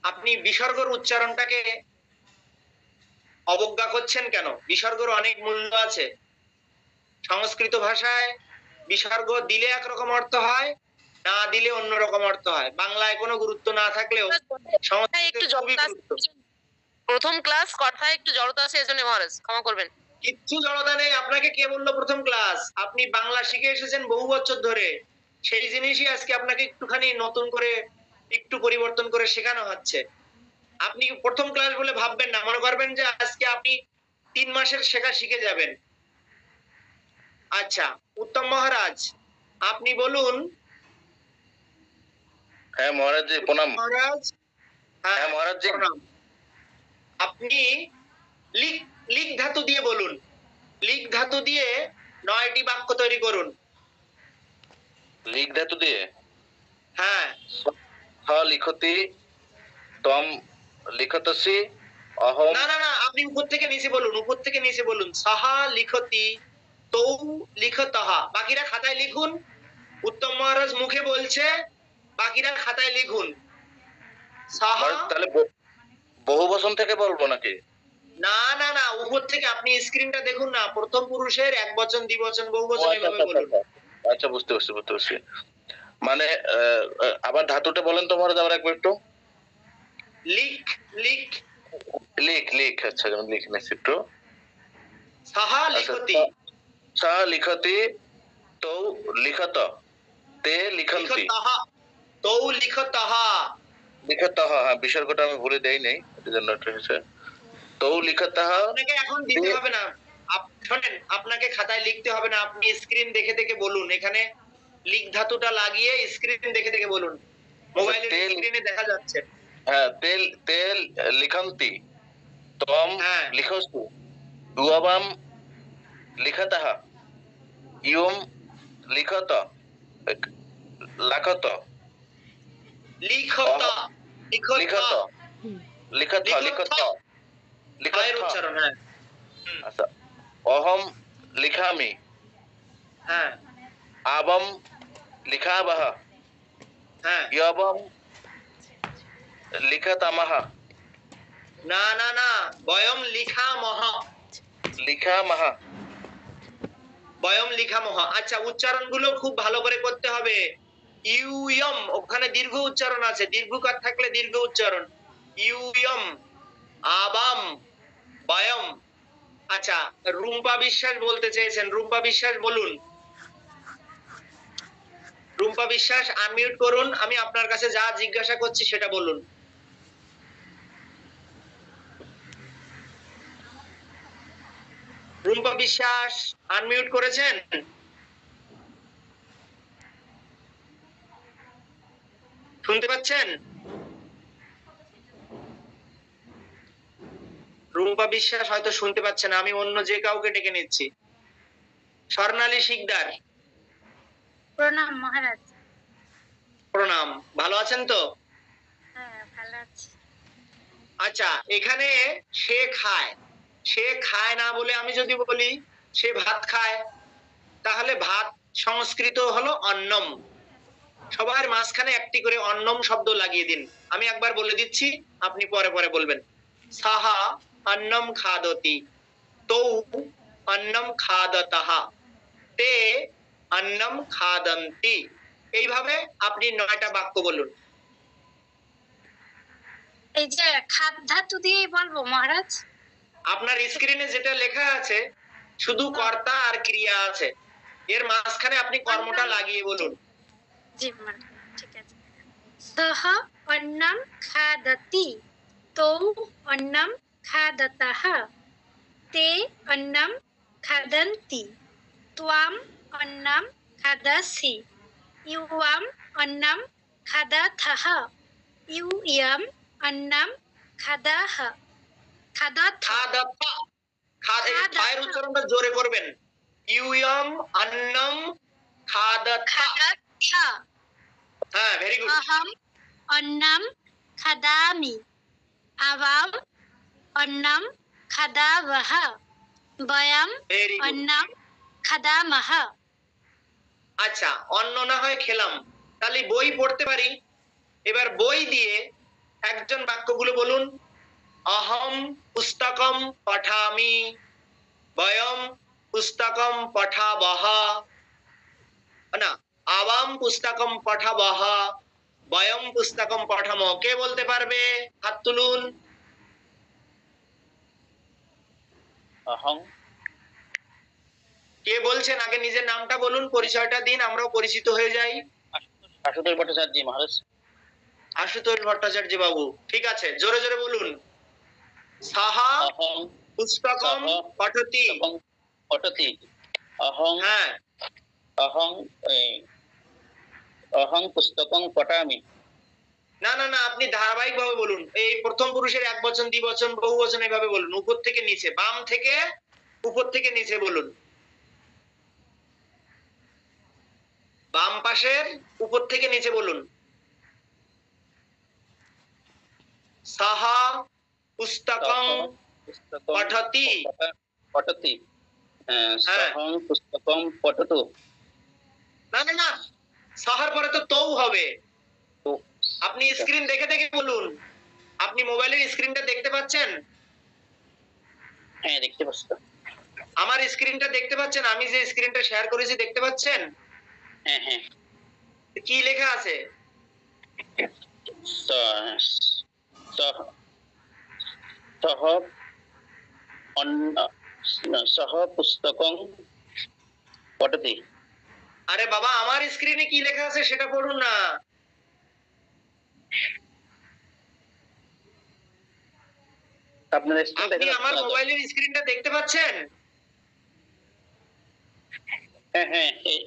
আপনি বিসর্গর উচ্চারণটাকে অবজ্ঞা করছেন কেন? বিসর্গর অনেক মূল্য আছে। সংস্কৃত ভাষায় বিসর্গ দিলে একরকম অর্থ হয়, না দিলে অন্যরকম অর্থ হয়। বাংলায় কোনো গুরুত্ব না থাকলেও সংস্কৃতে একটু খুবই জড়তা গুরুত্ব। প্রথম ক্লাস কথায় একটু জড়তা আছে, এজন্য মহারাজ ক্ষমা করবেন। কিচ্ছু জড়তা নেই। আপনাকে কে বললো প্রথম ক্লাস? আপনি বাংলা শিখে এসেছেন বহু বছর ধরে, সেই জিনিসই আজকে আপনাকে একটুখানি নতুন করে একটু পরিবর্তন করে শেখানো হচ্ছে। আপনি প্রথম ক্লাস বলে ভাববেন না, মনে করবেন যে আজকে আপনি 3 মাসের শেখা শিখে যাবেন। আচ্ছা উত্তম মহারাজ আপনি বলুন। হ্যাঁ মহারাজ জি প্রণাম। মহারাজ, হ্যাঁ মহারাজ জি। প্রণাম। আপনি লিক লিক ধাতু দিয়ে বলুন। লিক ধাতু দিয়ে 9টি বাক্য তৈরি করুন। লিখ ধাতু দিয়ে হ্যাঁ, হ লিখতি তম লিখতসি অহম। না না না, আপনি উপর থেকে নিচে বলুন, উপর থেকে নিচে বলুন। সাহা লিখতি, তৌ লিখতহা। বাকিরা খাতায় লিখুন। উত্তম মহারাজ মুখে বলছে, বাকিরা খাতায় লিখুন। সাহা, মহারাজ, তাহলে বহু বচন থেকে বলবো নাকি? না না না, উপর থেকে আপনি স্ক্রিনটা দেখুন না। প্রথম পুরুষের এক বচন, দ্বিবচন, বহু ও, বচন আচ্ছা, এভাবে আচ্ছা, বলুন। আচ্ছা। আচ্ছা বুঝতে পারছি। মানে আবার ধাতুটা বলেন তো মহারাজ আবার একবার একটু। লিখ লিখ, লিখ আচ্ছা যেমন লিখ নেছি একটু। সাহা আচ্ছা, লিখতি, সা লিখতি তৌ লিখত তে লিখন্তি লিখতহা, তৌ লিখতহা। লিখতহ। হ্যাঁ বিসর্গটা আমি ভুলে দেই নাই, এই জন্য এটা হয়েছে তৌ লিখতহ। আপনাকে এখন দিতে হবে না। শোনেন, আপনাকে খাতায় লিখতে হবে না, আপনি স্ক্রিন দেখে দেখে বলুন। এখানে লিখ ধাতুটা লাগিয়ে স্ক্রিন দেখে দেখে বলুন। মোবাইলের স্ক্রিনে দেখা যাচ্ছে। হ্যাঁ তেল লিখন্তি তম হ্যাঁ। লিখস্তু ইয়বাম লিখতহ ইয়ম লিখত লাখত লিখত, লিখত লিখত, লিখত লিখত লিখত উচ্চারণ। হ্যাঁ আচ্ছা অহম লিখামি হ্যাঁ আবম লিখাবহ হ্যাঁ। ইয়বম লিখতামহ না না না, বয়ম লিখামহ, লিখামহ। বয়ম লিখামহ। আচ্ছা উচ্চারণগুলো খুব ভালো করে করতে হবে। ইউয়ম, ওখানে দীর্ঘ উচ্চারণ আছে, দীর্ঘকার থাকলে দীর্ঘ উচ্চারণ। ইউয়ম, আবাম, বয়ম। আচ্ছা রুম্পা বিশ্বাস বলতে চেয়েছেন, রুম্পা বিশ্বাস বলুন। রুম্পা বিশ্বাস আনমিউট করুন, আমি আপনার কাছে যা জিজ্ঞাসা করছি সেটা বলুন। রুম্পা বিশ্বাস আনমিউট করেছেন? শুনতে পাচ্ছেন? রুম্পা বিশ্বাস হয়তো শুনতে পাচ্ছে না, আমি অন্য যে কাউকে ডেকে নিচ্ছি। স্বর্ণালী শিকদার, প্রণাম মহারাজ। প্রণাম। ভালো আছেন তো? হ্যাঁ ভালো আছি। আচ্ছা এখানে সে খায়, সে খায় না বলে আমি যদি বলি সে ভাত খায়, তাহলে ভাত সংস্কৃত হলো অন্নম। সবার মাঝখানে একটি করে অন্নম শব্দ লাগিয়ে দিন। আমি একবার বলে দিচ্ছি, আপনি পরে পরে বলবেন। সাহা অন্নম খাদতি, তৌ অন্নম খাদতহ, তে অন্নম খাদন্তি। এইভাবে আপনি 9টা বাক্য বলুন। এই যে খাদ ধাতু দিয়েই বলবো মহারাজ? আপনার স্ক্রিনে যেটা লেখা আছে শুধু কর্তা আর ক্রিয়া আছে, এর মাঝখানে আপনি কর্মটা লাগিয়ে বলুন। জি মহারাজ ঠিক আছে। সহ অন্নম খাদতি, তৌ অন্নম খাদতহ, তে অন্নম খাদন্তি, ত্বাম অন্নম খাদাসি ইউয়াম অন্নাম খাদাথাহ ইউয়াম অন্নাম খাদাহ খাদাথ খাদাথা এই খাদাথা। থায়ের উচ্চারণটা জোরে করবেন। ইউয়াম আন্নাম খাদাথা। খাদাথা হ্যাঁ, ভেরি গুড। अहम अन्नम खादामि आवाम अन्नम खादावः वयम ভেরি গুড। अन्नम खादामः। আচ্ছা, অন্ন না হয় খেলাম, তাহলে বই পড়তে পারি। এবার বই দিয়ে একজন বাক্যগুলো বলুন। অহম পুস্তকম পঠামি, বয়ম পুস্তকম পঠাবহ, না আবাম পুস্তকম পঠাবহ, বয়ম পুস্তকম পঠামো। কে বলতে পারবে? হাত তুলুন। অহং কে বলছেন? আগে নিজের নামটা বলুন, পরিচয়টা দিন, আমরাও পরিচিত হয়ে যাই। আশুতোষ ভট্টাচার্য মহারাজ। আশুতোষ ভট্টাচার্য বাবু, ঠিক আছে, জোরে জোরে বলুন। সাহা অহং পুস্তকম সাহা পঠতি। এবং পঠতি। অহং হ্যাঁ, অহং অহং পুস্তকং পঠামি। না না না, আপনি ধারাবাহিক ভাবে বলুন। এই প্রথম পুরুষের এক বচন, দ্বিবচন, বহু বচন এভাবে বলুন। উপর থেকে নিচে, বাম থেকে উপর থেকে নিচে বলুন। বাম পাশের উপর থেকে নিচে বলুন। সাহা পুস্তকং পুস্তকং পঠতি। পঠতি। হ্যাঁ। সহং পুস্তকং পঠতু। না না না, সাহার পরে তো তৌ হবে। তো আপনি স্ক্রিন দেখে দেখে বলুন। আপনি মোবাইলের স্ক্রিনটা দেখতে পাচ্ছেন? হ্যাঁ, দেখতে পাচ্ছি তো। আমার স্ক্রিনটা দেখতে পাচ্ছেন? আমি যে স্ক্রিনটা শেয়ার করেছি দেখতে পাচ্ছেন? হ্যাঁ হ্যাঁ। কি লেখা আছে? সহ সহ পুস্তকং পঠতি। আরে বাবা, আমার স্ক্রিনে কি লেখা আছে সেটা পড়ুন না। আপনার স্ক্রিন আপনি দেখা আমার যাচ্ছে না তো? মোবাইলের স্ক্রিনটা দেখতে পাচ্ছেন? হ্যাঁ হ্যাঁ হ্যাঁ।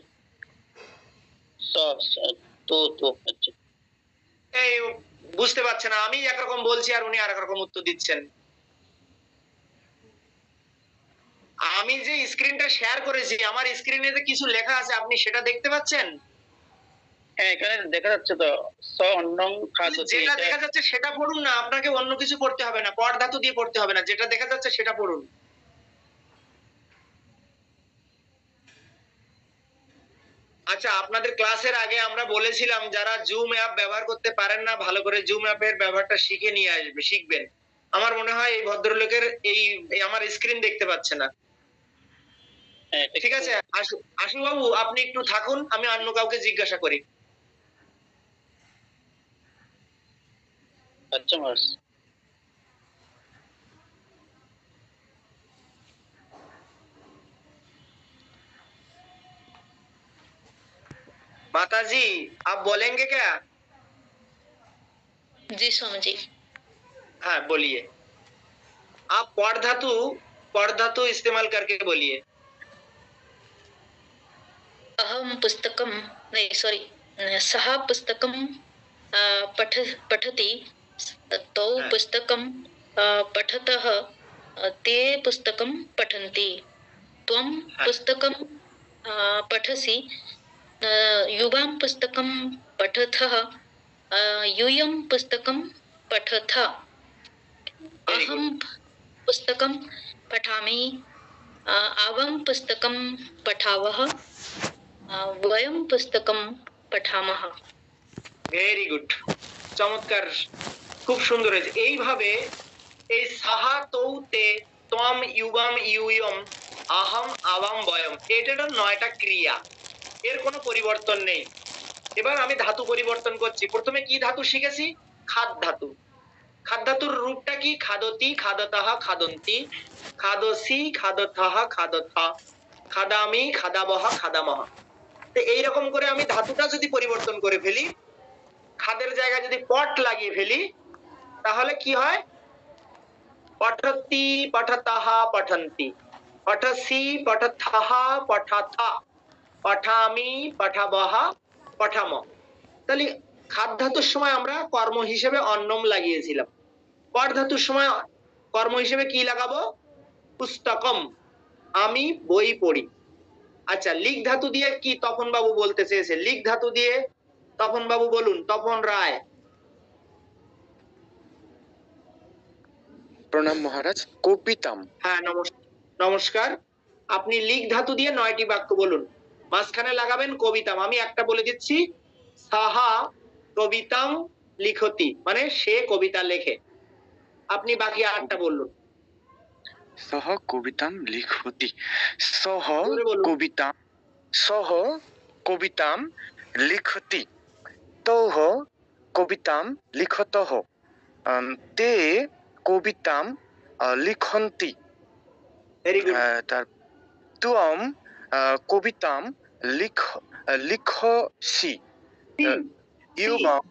তো তো আচ্ছা। এই বুঝতে পারছেন না, আমি একরকম বলছি আর উনি আরেক রকম উত্তর দিচ্ছেন। আমি যে স্ক্রিনটা শেয়ার করেছি, আমার স্ক্রিনে যে কিছু লেখা আছে, আপনি সেটা দেখতে পাচ্ছেন? হ্যাঁ, এখানে দেখা যাচ্ছে তো। অন্নং খাদ্য। যেটা দেখা যাচ্ছে সেটা পড়ুন না, আপনাকে অন্য কিছু পড়তে হবে না, পর ধাতু দিয়ে পড়তে হবে না, যেটা দেখা যাচ্ছে সেটা পড়ুন। আচ্ছা, আপনাদের ক্লাসের আগে আমরা বলেছিলাম যারা জুম অ্যাপ ব্যবহার করতে পারেন না, ভালো করে জুম অ্যাপের ব্যবহারটা শিখে নিয়ে শিখবেন। আমার মনে হয় এই ভদ্রলোকের এই আমার স্ক্রিন দেখতে পাচ্ছে না। ঠিক আছে, আশু বাবু, আপনি একটু থাকুন, আমি অন্য কাউকে জিজ্ঞাসা করি। আচ্ছা মহারাজ। माताजी, आप बोलेंगे क्या? জি स्वामी जी। हाँ, बोलिए। आप पढ़ धातु इस्तेमाल करके बोलिए। अहम पुस्तकम नहीं सॉरी सः पुस्तकम पठति तौ पुस्तकम पठतः ते पुस्तकं पठन्ति त्वं पुस्तकं पठसि युवां पुस्तकं पठतः यूयं पुस्तकं पठथ अहं पुस्तकं पठामि आवां पुस्तकं पठावः वयं पुस्तकं पठामः। ভেরি গুড, চমৎকার, খুব সুন্দর হয়েছে। এইভাবে এই সাহা তৌতে তম ইউবাম ইউয়ম আহম আবাম বয়ম, এটার 9টা ক্রিয়া, এর কোনো পরিবর্তন নেই। এবার আমি ধাতু পরিবর্তন করছি। প্রথমে কি ধাতু শিখেছি? খাদ ধাতু। খাদ ধাতুর রূপটা কি? খাদতি, খাদতাহা, খাদন্তি, খাদসি, খাদতাহা, খাদথা, খাদামি, খাদাবহা, খাদামহা। তো এইরকম করে আমি ধাতুটা যদি পরিবর্তন করে ফেলি, খাদের জায়গায় যদি পট লাগিয়ে ফেলি, তাহলে কি হয়? পঠতি, পঠতাহা, পঠন্তি, পঠসি, পঠথাহা, পঠাথা, পঠামি, পঠাবহ, পঠাম। তাহলে খাদ ধাতুর সময় আমরা কর্ম হিসেবে অন্নম লাগিয়েছিলাম, পর ধাতুর সময় কর্ম হিসেবে কি লাগাবো? পুস্তকম, আমি বই পড়ি। আচ্ছা, লিক ধাতু দিয়ে কি তপন বাবু বলতে চেয়েছে? লিক ধাতু দিয়ে তপন বাবু বলুন, তপন রায়। প্রণাম মহারাজ। কবিতাম। হ্যাঁ, নমস্কার। আপনি লিক ধাতু দিয়ে 9টি বাক্য বলুন, মাঝখানে লাগাবেন কবিতাম। আমি একটা বলে দিচ্ছি, সাহা কবিতাম লিখতি, মানে সে কবিতা লেখে। আপনি বাকি 8টা বলুন। সহ কবিতাম লিখতি। সহ জোরে বলুন। কবিতাম, সহ কবিতাম লিখতি, তৌহ কবিতাম লিখতঃ, তে কবিতাম লিখন্তি। Very good. তার ত্বম কবিতাম লিখসি। ইউবাম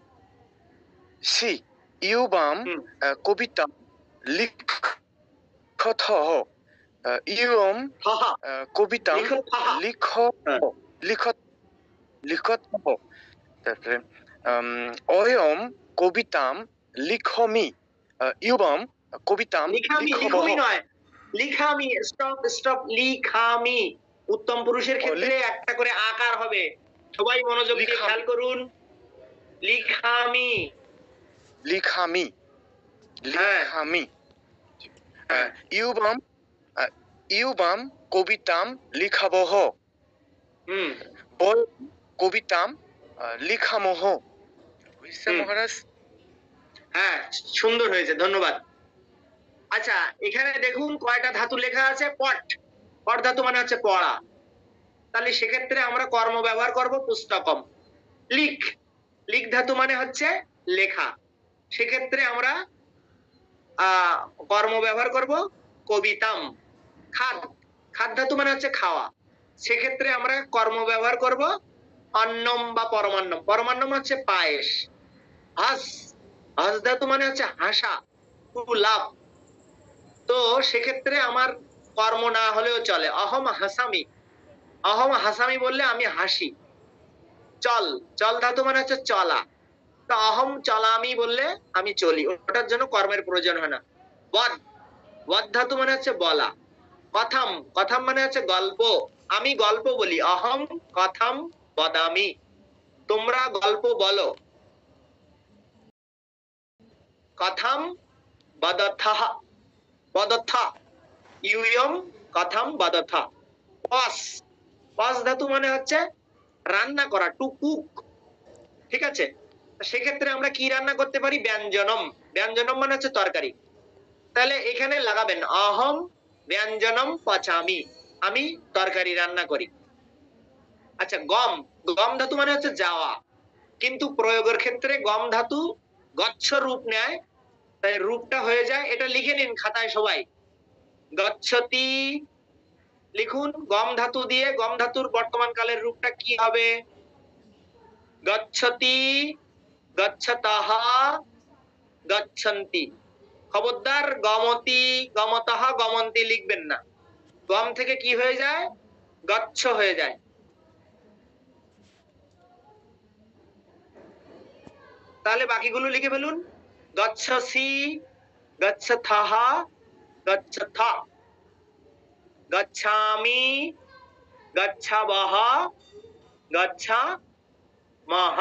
সি ইউবাম হুম। কবিতাম লিখতঃ, ইয়ম হাহা, কবিতাম লিখতঃ। হ্যাঁ। লিখতঃ। তারপরে অয়ম কবিতাম লিখমি, ইয়ম কবিতাম লিখামি, লিখবহ। লিখমি নয়, লিখামি। Stop stop, লিখামি। উত্তম পুরুষের ক্ষেত্রে একটা করে আকার হবে, সবাই মনোযোগ দিয়ে লিখামি। খেয়াল করুন। লিখামি। লিখামি, হ্যাঁ। লিখামি। ইয়ুবাম ইয়ুবাম কবিতাম লিখাবহ, হুম। কবিতাম লিখামহ। বুঝছে হুম। মহারাজ? হ্যাঁ, সুন্দর হয়েছে, ধন্যবাদ। আচ্ছা, এখানে দেখুন কয়টা ধাতু লেখা আছে। পট, পট ধাতু মানে হচ্ছে পড়া, তাহলে সেক্ষেত্রে আমরা কর্ম ব্যবহার করব পুস্তকম। লিখ, লিখ ধাতু মানে হচ্ছে লেখা, সেক্ষেত্রে আমরা কর্ম ব্যবহার করব কবিতাম। খাদ, খাদ ধাতু মানে হচ্ছে খাওয়া, সেক্ষেত্রে আমরা কর্ম ব্যবহার করব অন্নম বা পরমান্নম। পরমান্নম হচ্ছে পায়েস। হাস, হাস ধাতু মানে হচ্ছে হাসা, টু লাভ। তো সেক্ষেত্রে আমার কর্ম না হলেও চলে। অহম হাসামি, অহম হাসামি বললে আমি হাসি। চল, চল ধাতু মানে হচ্ছে চলা, তো অহম চলামি বললে আমি চলি, ওটার জন্য কর্মের প্রয়োজন হয় না। বদ, বদ ধাতু মানে হচ্ছে বলা। কথাম, কথাম মানে হচ্ছে গল্প, আমি গল্প বলি। অহম কথাম বদামি, তোমরা গল্প বলো। কথাম বদথা, বদথা, ইউয়ম কথাম বদথা। পস, পস ধাতু মানে হচ্ছে রান্না করা, টু কুক। ঠিক আছে, সেক্ষেত্রে আমরা কি রান্না করতে পারি? ব্যঞ্জনম। ব্যঞ্জনম মানে হচ্ছে তরকারি, তাহলে এখানে লাগাবেন অহম ব্যঞ্জনম পচামি, আমি তরকারি রান্না করি। আচ্ছা, গম, গম ধাতু মানে হচ্ছে যাওয়া, কিন্তু প্রয়োগের ক্ষেত্রে গম ধাতু গচ্ছ রূপ নেয়, তাই রূপটা হয়ে যায়, এটা লিখে নিন খাতায় সবাই। গচ্ছতি লিখুন, গম ধাতু দিয়ে গম ধাতুর বর্তমান কালের রূপটা কি হবে? গচ্ছতি, গচ্ছতঃ, গচ্ছন্তি। খবরদার গমতি, গমতঃ, গমন্তি লিখবেন না, গম থেকে কি হয়ে যায়? গচ্ছ হয়ে যায়। তাহলে বাকিগুলো লিখে ফেলুন। গচ্ছসি, গচ্ছথঃ, গচ্ছথ, গচ্ছামি, গচ্ছাবহ, গচ্ছামহ।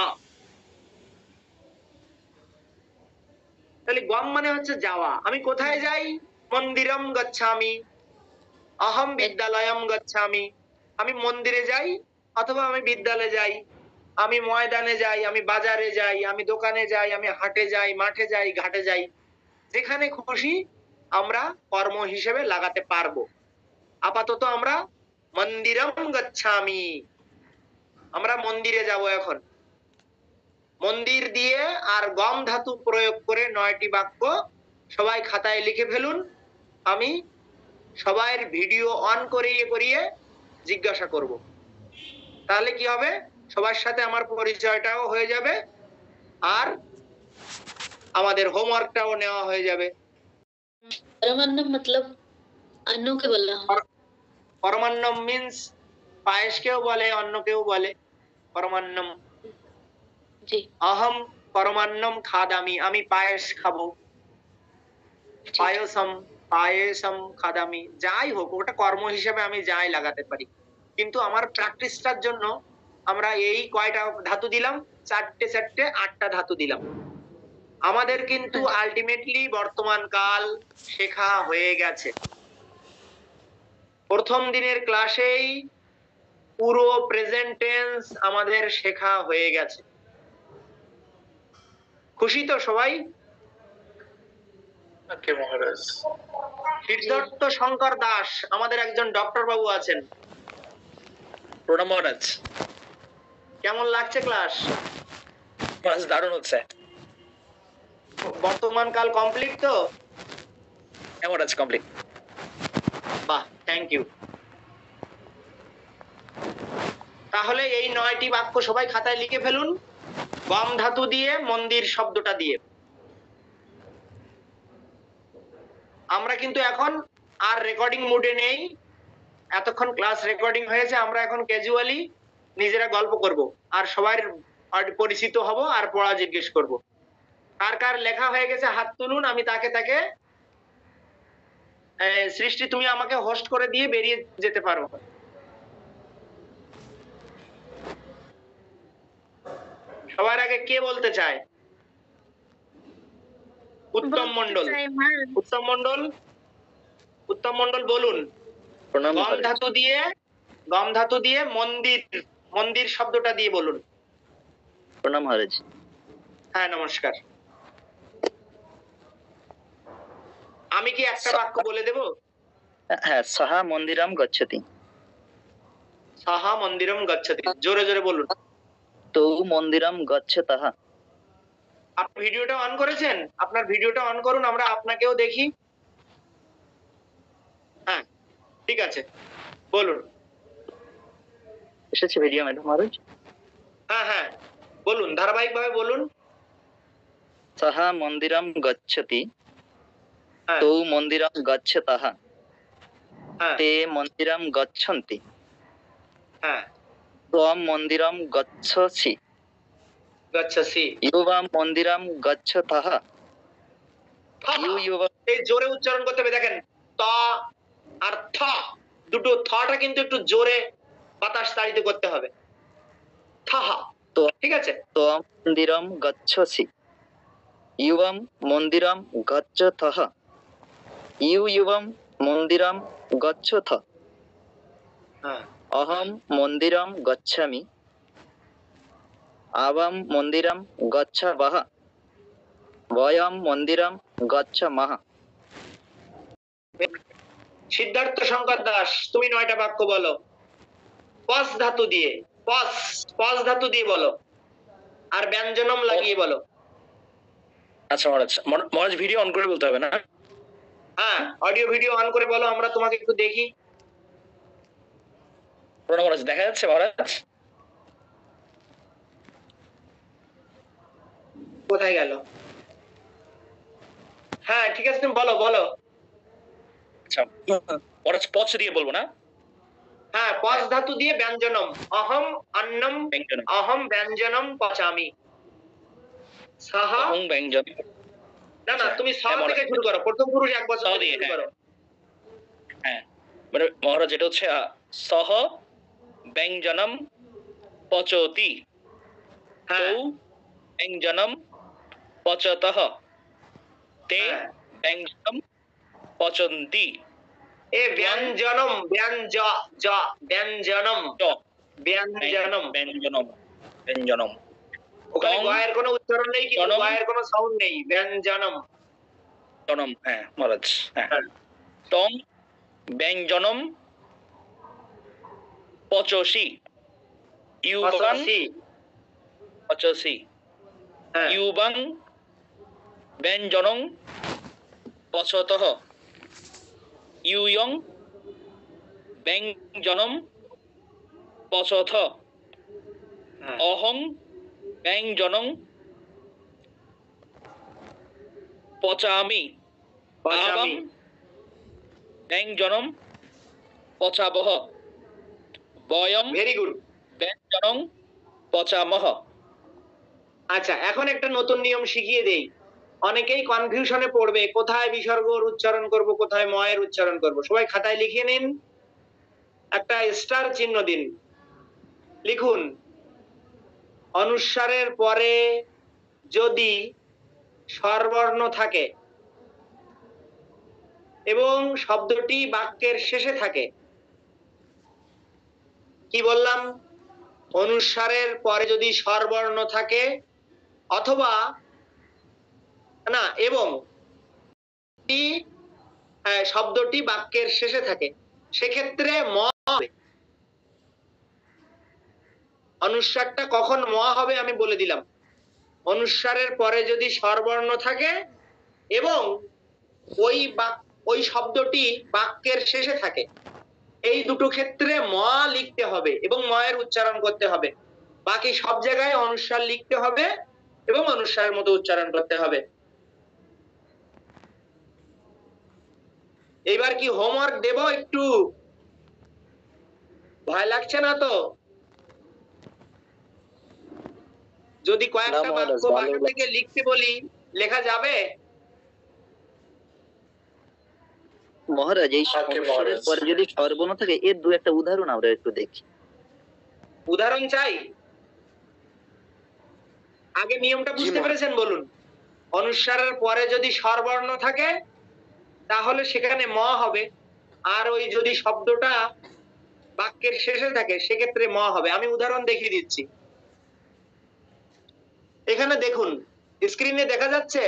তাহলে গম মানে হচ্ছে যাওয়া, আমি কোথায় যাই? মন্দিরম গচ্ছামি, অহম বিদ্যালয়ম গচ্ছামি, আমি মন্দিরে যাই অথবা আমি বিদ্যালয়ে যাই, আমি ময়দানে যাই, আমি বাজারে যাই, আমি দোকানে যাই, আমি হাটে যাই, মাঠে যাই, ঘাটে যাই, যেখানে খুশি আমরা কর্ম হিসেবে লাগাতে পারবো। আপাতত আমরা মন্দিরম গচ্ছামি, আমরা মন্দিরে যাব এখন। মন্দির দিয়ে আর গম ধাতু প্রয়োগ করে 9টি বাক্য সবাই খাতায় লিখে ফেলুন। আমি সবাইয়ের ভিডিও অন করিয়ে করিয়ে জিজ্ঞাসা করব, তাহলে কি হবে? সবার সাথে আমার পরিচয়টাও হয়ে যাবে আর আমাদের হোমওয়ার্কটাও নেওয়া হয়ে যাবে। परमान्नम मतलब अन्नों के बोलना। परमान्नम मीन्स পায়েসকেও বলে, অন্য কেউ বলে পরমান্নম। জি অহম পরমান্নম খাদামি, আমি পায়েস খাবো। পায়সম পায়েসম খাদামি, যাই হোক ওটা কর্ম হিসেবে আমি যাই লাগাতে পারি, কিন্তু আমার প্র্যাকটিসটার জন্য আমরা এই কয়টা ধাতু দিলাম, চারটে 8টা ধাতু দিলাম। আমাদের কিন্তু আলটিমেটলি বর্তমান কাল শেখা হয়ে গেছে। প্রথম দিনের ক্লাসেই পুরো প্রেজেন্ট টেন্স আমাদের শেখা হয়ে গেছে। খুশি তো সবাই? ওকে মহারাজ। সিদ্ধার্থ শঙ্কর দাস আমাদের একজন ডক্টর বাবু আছেন। প্রণাম মহারাজ। কেমন লাগছে ক্লাস? মহারাজ দারুণ হচ্ছে। বর্তমান কাল কমপ্লিট তো? হ্যাঁ মহারাজ কমপ্লিট। বাহ, থ্যাংক ইউ। তাহলে এই 9টি বাক্য সবাই খাতায় লিখে ফেলুন, গম ধাতু দিয়ে মন্দির শব্দটা দিয়ে। আমরা কিন্তু এখন আর রেকর্ডিং মোডে নেই, এতক্ষণ ক্লাস রেকর্ডিং হয়েছে, আমরা এখন ক্যাজুয়ালি নিজেরা গল্প করব আর সবার পরিচিত হব আর পড়া জিজ্ঞেস করব। কার কার লেখা হয়ে গেছে হাত তুলুন, আমি তাকে তাকে সৃষ্টি তুমি আমাকে হোস্ট করে দিয়ে বেরিয়ে যেতে পারো। সবার আগে কে বলতে চায়? উত্তম মণ্ডল। উত্তম মণ্ডল, উত্তম মণ্ডল বলুন। প্রণাম গম মহারাজ। ধাতু দিয়ে মন্দির, মন্দির শব্দটা দিয়ে বলুন। প্রণাম মহারাজ। হ্যাঁ নমস্কার। আমি কি একটা বাক্য বলে দেব? হ্যাঁ, সাহা মন্দিরাম গচ্ছতি। সাহা মন্দিরম গচ্ছতি, জোরে জোরে বলুন। তৌ মন্দিরাম গচ্ছতঃ। আপনি ভিডিওটা অন করেছেন? আপনার ভিডিওটা অন করুন, আমরা আপনাকেও দেখি। হ্যাঁ ঠিক আছে, বলুন। এসেছে ভিডিও ম্যাডাম মহারাজ? হ্যাঁ হ্যাঁ বলুন, ধারাবাহিকভাবে বলুন। সাহা মন্দিরাম গচ্ছতি, হ্যাঁ তৌ মন্দিরাম গচ্ছতঃ, হ্যাঁ তে মন্দিরাম গচ্ছন্তি, হ্যাঁ ত্বম মন্দিরাম গচ্ছসি, গচ্ছসি। ইউবাম মন্দিরাম গচ্ছতঃ, ইউ এই জোরে উচ্চারণ করতে হবে। দেখেন ত আর থ, দুটো থটা কিন্তু একটু জোরে বাতাস তাড়িত করতে হবে। থাহা, ঠিক আছে? ত্বম মন্দিরাম গচ্ছসি, ইউবাম মন্দিরাম গচ্ছতঃ, ইউবাম মন্দিরাম গচ্ছথ, হ্যাঁ অহম মন্দিরাম গচ্ছামি, আবাম মন্দিরাম গচ্ছাবহ, বয়ম মন্দিরাম গচ্ছামহ। সিদ্ধার্থ শঙ্কর দাস, তুমি 9টা বাক্য বলো পস ধাতু দিয়ে। পস ধাতু দিয়ে বলো, আর ব্যঞ্জনম লাগিয়ে বলো। আচ্ছা মহারাজ, মহারাজ ভিডিও অন করে বলতে হবে না? হ্যাঁ অডিও ভিডিও অন করে বলো, আমরা তোমাকে একটু দেখি। প্রণাম মহারাজ, দেখা যাচ্ছে মহারাজ? কোথায় গেল? হ্যাঁ ঠিক আছে, তুমি বলো বলো। আচ্ছা মহারাজ পচ দিয়ে বলবো না? হ্যাঁ পস ধাতু দিয়ে ব্যঞ্জনম। অহম অন্নম, ব্যঞ্জনম। অহম ব্যঞ্জনম পচামি। সাহা, অহং ব্যঞ্জন। না না তুমি সা থেকে শুরু করো, প্রথম পুরুষ এক বছর সা থেকে দিয়ে, শুরু করো। হ্যাঁ মানে মহারাজ এটা হচ্ছে সহ ব্যঞ্জনম পচতি, হ্যাঁ তৌ ব্যঞ্জনম পচতঃ, তে হ্যাঁ। ব্যঞ্জনম পচন্তি। এ ব্যঞ্জনম, ব্যঞ্জনম চ ব্যঞ্জনম। ব্যঞ্জনম, ব্যঞ্জনম। ওখানে টং, গয়ের কোনো উচ্চারণ নেই, কিন্তু জনম। গয়ের কোনো সাউন্ড নেই। ব্যঞ্জনম। জনম, হ্যাঁ মহারাজ। হ্যাঁ হ্যাঁ। টং ব্যঞ্জনম পচসি, ইউবাং পচাশি। পচসি, হ্যাঁ ইউবাং ব্যঞ্জনং পচতঃ, ইউয়ং ব্যঞ্জনম পচথ, হ্যাঁ। অহং ব্যঞ্জনং পচামি, পচামি। আবাম ব্যঞ্জনম পচাবহ, বয়ম ভেরি গুড। ব্যঞ্জনং পচামহ। আচ্ছা, এখন একটা নতুন নিয়ম শিখিয়ে দেই। অনেকেই কনফিউশনে পড়বে, কোথায় বিসর্গর উচ্চারণ করব, কোথায় ময়ের উচ্চারণ করব। সবাই খাতায় লিখে নিন, একটা স্টার চিহ্ন দিন। লিখুন, অনুস্বারের পরে যদি স্বরবর্ণ থাকে এবং শব্দটি বাক্যের শেষে থাকে। কি বললাম? অনুস্বারের পরে যদি স্বরবর্ণ থাকে অথবা না এবং শব্দটি বাক্যের শেষে থাকে, সেক্ষেত্রে ম হবে। অনুস্বারটা কখন ম হবে আমি বলে দিলাম। অনুস্বারের পরে যদি স্বরবর্ণ থাকে এবং ওই শব্দটি বাক্যের শেষে থাকে, এই দুটো ক্ষেত্রে ম লিখতে হবে এবং ময়ের উচ্চারণ করতে হবে। বাকি সব জায়গায় অনুস্বার লিখতে হবে এবং অনুস্বারের মতো উচ্চারণ করতে হবে। এবার কি হোমওয়ার্ক দেব? একটু ভয় লাগছে না তো? যদি কয়েকটা বাক্য বাক্য থেকে লিখতে বলি, লেখা যাবে? মহারাজ, এই অনুস্বারের পরে যদি স্বরবর্ণ থাকে, এর দু একটা উদাহরণ আমরা একটু দেখি। উদাহরণ চাই? আগে নিয়মটা বুঝতে পেরেছেন বলুন। অনুস্বারের পরে যদি স্বরবর্ণ থাকে তাহলে সেখানে ম হবে, আর ওই যদি শব্দটা বাক্যের শেষে থাকে সেক্ষেত্রে ম হবে। আমি উদাহরণ দেখিয়ে দিচ্ছি। এখানে দেখুন, স্ক্রিনে দেখা যাচ্ছে?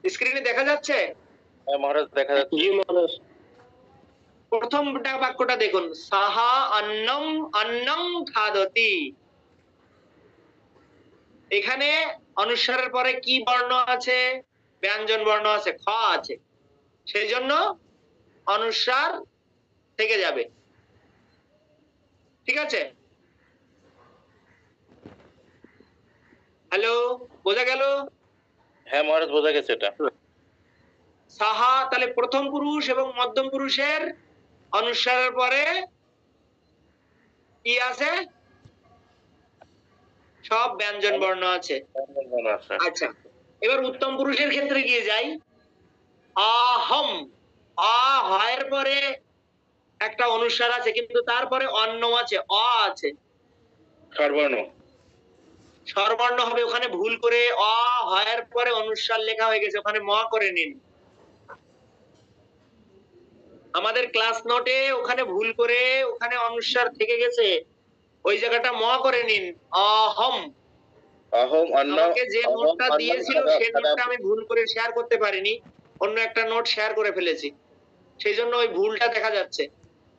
স্ক্রিনে দেখা যাচ্ছে? হ্যাঁ মহারাজ, দেখা যাচ্ছে। জি মহারাজ। প্রথমটা বাক্যটা দেখুন, সাহা অন্নম অন্নম খাদতি। এখানে অনুস্বারের পরে কি বর্ণ আছে? ব্যঞ্জন বর্ণ আছে, খ আছে। সেই জন্য অনুস্বার থেকে যাবে। ঠিক আছে? হ্যালো, বোঝা গেল? হ্যাঁ মহারাজ, বোঝা গেছে এটা। সাহা তাহলে প্রথম পুরুষ এবং মধ্যম পুরুষের অনুস্বারের পরে কি আছে? সব ব্যঞ্জন বর্ণ আছে। আচ্ছা, এবার উত্তম পুরুষের ক্ষেত্রে গিয়ে যাই। আহম, আ হয়ের পরে একটা অনুস্বার আছে, কিন্তু তারপরে অন্ন আছে, অ আছে। স্বরবর্ণ। স্বরবর্ণ হবে, ওখানে ভুল করে অ হয়ের পরে অনুস্বার লেখা হয়ে গেছে, ওখানে ম করে নিন। আমাদের ক্লাস নোটে ওখানে ভুল করে ওখানে অনুস্বার থেকে গেছে, ওই জায়গাটা ম করে নিন। অহম। অহম অন্ন। আমাকে যে নোটটা দিয়েছিল সেই নোটটা আমি ভুল করে শেয়ার করতে পারিনি, অন্য একটা নোট শেয়ার করে ফেলেছি, সেই জন্য ওই ভুলটা দেখা যাচ্ছে।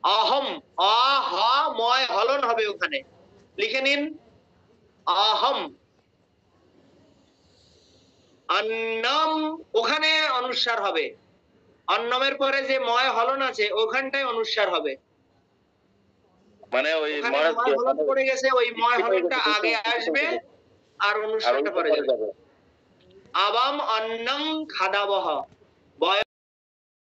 অহম, অ হ ময় হলন হবে, ওখানে লিখে নিন অহম। অন্নম, ওখানে অনুস্বার হবে। অন্নমের পরে যে ময় হলন আছে ওখানটায় অনুস্বার হবে। মানে ওই ময় হলন পড়ে গেছে, ওই ময় হলনটা আগে আসবে আর অনুস্বারটা পরে যাবে। আবাম অন্নম খাদাবহ।